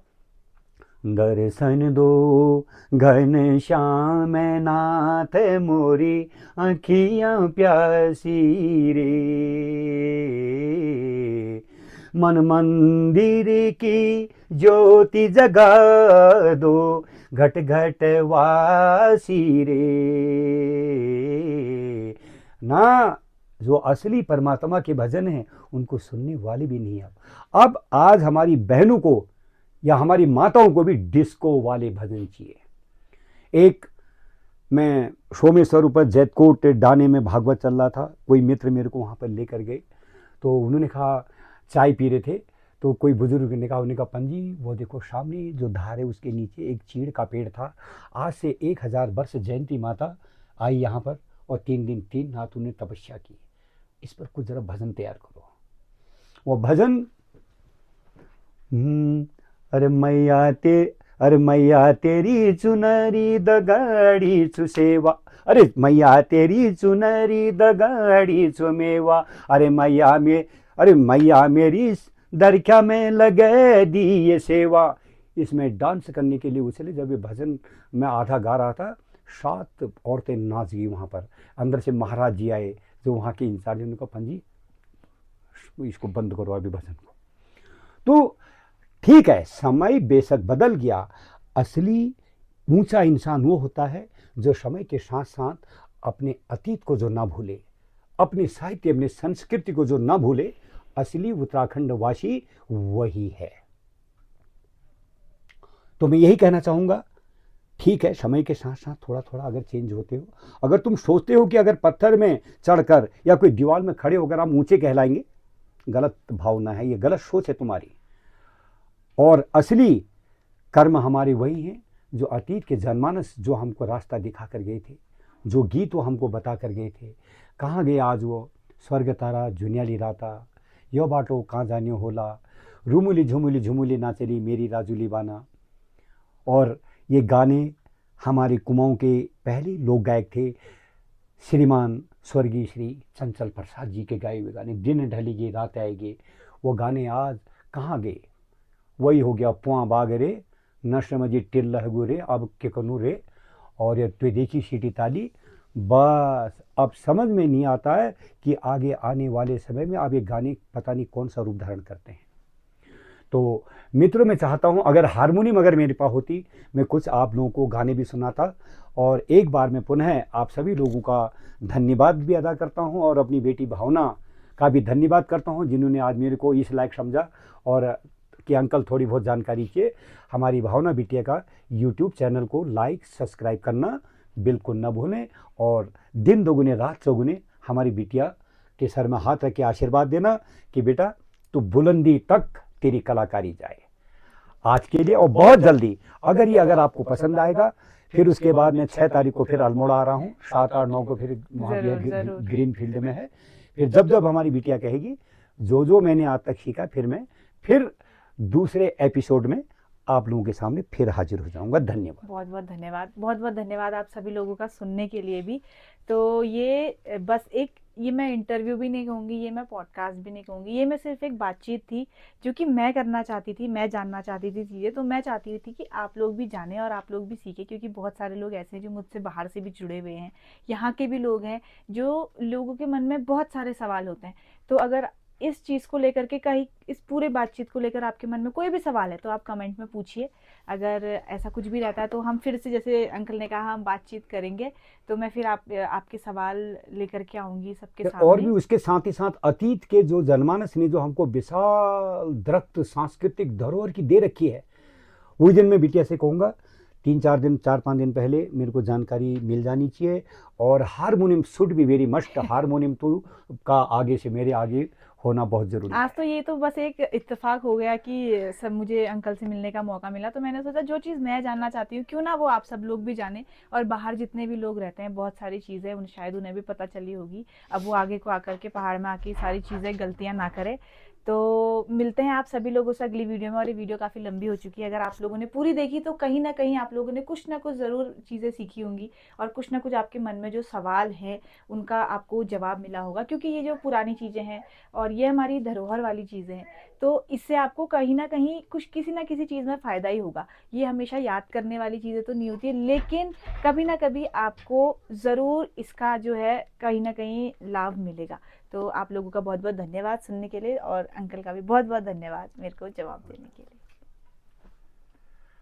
दर्शन दो घन श्याम नाथ मोरी आँखियाँ प्यासी रे, मन मंदिर की ज्योति जगा दो, घट घट वासी रे ना। जो असली परमात्मा के भजन हैं उनको सुनने वाले भी नहीं। अब आज हमारी बहनों को या हमारी माताओं को भी डिस्को वाले भजन चाहिए। एक मैं सोमेश्वर ऊपर जैतकोट डाने में भागवत चल रहा था, कोई मित्र मेरे को वहाँ पर लेकर गए, तो उन्होंने कहा चाय पी रहे थे, तो कोई बुजुर्ग ने कहा, उन्होंने कहा पंजी वो देखो सामने जो धार है उसके नीचे एक चीड़ का पेड़ था, आज से 1000 वर्ष जयंती माता आई यहाँ पर और 3 दिन 3 रात उन्हें तपस्या की, इस पर कुछ जरा भजन तैयार करो। वो भजन अरे मैया तेरी चुनरी दगाड़ी छु सेवा, अरे मैया तेरी चुनरी दगाड़ी छु मेवा, अरे मैया मेरी दरख्या में लगे दी ये सेवा। इसमें डांस करने के लिए उछले, जब ये भजन मैं आधा गा रहा था, 7 औरतें नाच गई वहाँ पर। अंदर से महाराज जी आए जो वहाँ के इंचार्ज, उनको पंजी इसको बंद करो अभी भजन को। तो ठीक है, समय बेशक बदल गया, असली ऊंचा इंसान वो होता है जो समय के साथ साथ अपने अतीत को जो ना भूले, अपने साहित्य, अपने संस्कृति को जो ना भूले। असली उत्तराखंड वासी वही है। तो मैं यही कहना चाहूंगा, ठीक है, समय के साथ साथ थोड़ा थोड़ा अगर चेंज होते हो, अगर तुम सोचते हो कि अगर पत्थर में चढ़कर या कोई दीवार में खड़े होकर हम ऊंचे कहलाएंगे, गलत भावना है, ये गलत सोच है तुम्हारी। और असली कर्म हमारे वही हैं जो अतीत के जनमानस जो हमको रास्ता दिखा कर गए थे, जो गीत वो हमको बता कर गए थे। कहाँ गए आज वो स्वर्ग तारा जुनियाली राता, यो बाटो कहाँ जानियो होला, रुमुली झुमुली झुमुली नाचली मेरी राजुली बाना। और ये गाने हमारे कुमाऊं के पहले लोक गायक थे, श्रीमान स्वर्गीय श्री चंचल प्रसाद जी के गाए हुए गाने। दिन ढलेगी रात आएगी, वो गाने आज कहाँ गए। वही हो गया पुआ बागरे नशे मजी टिल लहगू रे, अब के कनू रे, और ये तो देखी सीटी ताली। बस अब समझ में नहीं आता है कि आगे आने वाले समय में अब ये गाने पता नहीं कौन सा रूप धारण करते हैं। तो मित्रों, मैं चाहता हूं अगर हारमोनियम अगर मेरे पास होती, मैं कुछ आप लोगों को गाने भी सुनाता। और एक बार मैं पुनः आप सभी लोगों का धन्यवाद भी अदा करता हूं और अपनी बेटी भावना का भी धन्यवाद करता हूं, जिन्होंने आज मेरे को इस लायक समझा और कि अंकल थोड़ी बहुत जानकारी चाहिए। हमारी भावना बिटिया का यूट्यूब चैनल को लाइक सब्सक्राइब करना बिल्कुल न भूलें, और दिन दोगुने रात चौगुने हमारी बिटिया के सर में हाथ रख के आशीर्वाद देना कि बेटा तू बुलंदी तक तेरी कलाकारी जाए। आज के लिए और बहुत जल्दी अगर आपको पसंद आएगा, फिर उसके बाद मैं 6 तारीख को फिर अल्मोड़ा आ रहा हूँ, 7, 8, 9 को फिर वहाँ ग्रीन फील्ड में है। फिर जब हमारी बिटिया कहेगी जो मैंने आज तक सीखा, फिर मैं फिर दूसरे एपिसोड में आप लोगों के सामने फिर हाजिर हो जाऊंगा। धन्यवाद, बहुत बहुत धन्यवाद, बहुत बहुत धन्यवाद आप सभी लोगों का सुनने के लिए भी। तो ये बस एक, ये मैं इंटरव्यू भी नहीं कहूँगी, ये मैं पॉडकास्ट भी नहीं कहूँगी, ये मैं सिर्फ एक बातचीत थी जो कि मैं करना चाहती थी, मैं जानना चाहती थी चीज़ें। तो मैं चाहती थी कि आप लोग भी जानें और आप लोग भी सीखें, क्योंकि बहुत सारे लोग ऐसे हैं जो मुझसे बाहर से भी जुड़े हुए हैं, यहाँ के भी लोग हैं, जो लोगों के मन में बहुत सारे सवाल होते हैं। तो अगर इस चीज़ को लेकर के, कहीं इस पूरे बातचीत को लेकर आपके मन में कोई भी सवाल है तो आप कमेंट में पूछिए। अगर ऐसा कुछ भी रहता है तो हम फिर से, जैसे अंकल ने कहा, हम बातचीत करेंगे। तो मैं फिर आपके सवाल लेकर के आऊँगी सबके सामने। और भी उसके साथ ही साथ अतीत के जो जनमानस ने जो हमको विशाल दरख्त सांस्कृतिक धरोहर की दे रखी है, उस दिन मैं बिटिया से कहूँगा 4-5 दिन पहले मेरे को जानकारी मिल जानी चाहिए। और harmonium should be very must, harmonium तो का आगे से मेरे आगे होना बहुत जरूरी आज है। तो ये तो बस एक इत्तेफाक हो गया कि सब मुझे अंकल से मिलने का मौका मिला, तो मैंने सोचा जो चीज़ मैं जानना चाहती हूँ क्यों ना वो आप सब लोग भी जाने। और बाहर जितने भी लोग रहते हैं, बहुत सारी चीज़ें उन शायद उन्हें भी पता चली होगी। अब वो आगे को आकर के पहाड़ में आके सारी चीज़ें गलतियाँ ना करे। तो मिलते हैं आप सभी लोगों से अगली वीडियो में। और ये वीडियो काफ़ी लंबी हो चुकी है, अगर आप लोगों ने पूरी देखी तो कहीं ना कहीं आप लोगों ने कुछ ना कुछ ज़रूर चीज़ें सीखी होंगी, और कुछ ना कुछ आपके मन में जो सवाल है उनका आपको जवाब मिला होगा। क्योंकि ये जो पुरानी चीज़ें हैं और ये हमारी धरोहर वाली चीज़ें हैं, तो इससे आपको कहीं ना कहीं कुछ किसी ना किसी चीज़ में फ़ायदा ही होगा। ये हमेशा याद करने वाली चीज़ें तो नहीं होती है, लेकिन कभी ना कभी आपको ज़रूर इसका जो है कहीं ना कहीं लाभ मिलेगा। तो आप लोगों का बहुत बहुत धन्यवाद सुनने के लिए, और अंकल का भी बहुत बहुत धन्यवाद मेरे को जवाब देने के लिए।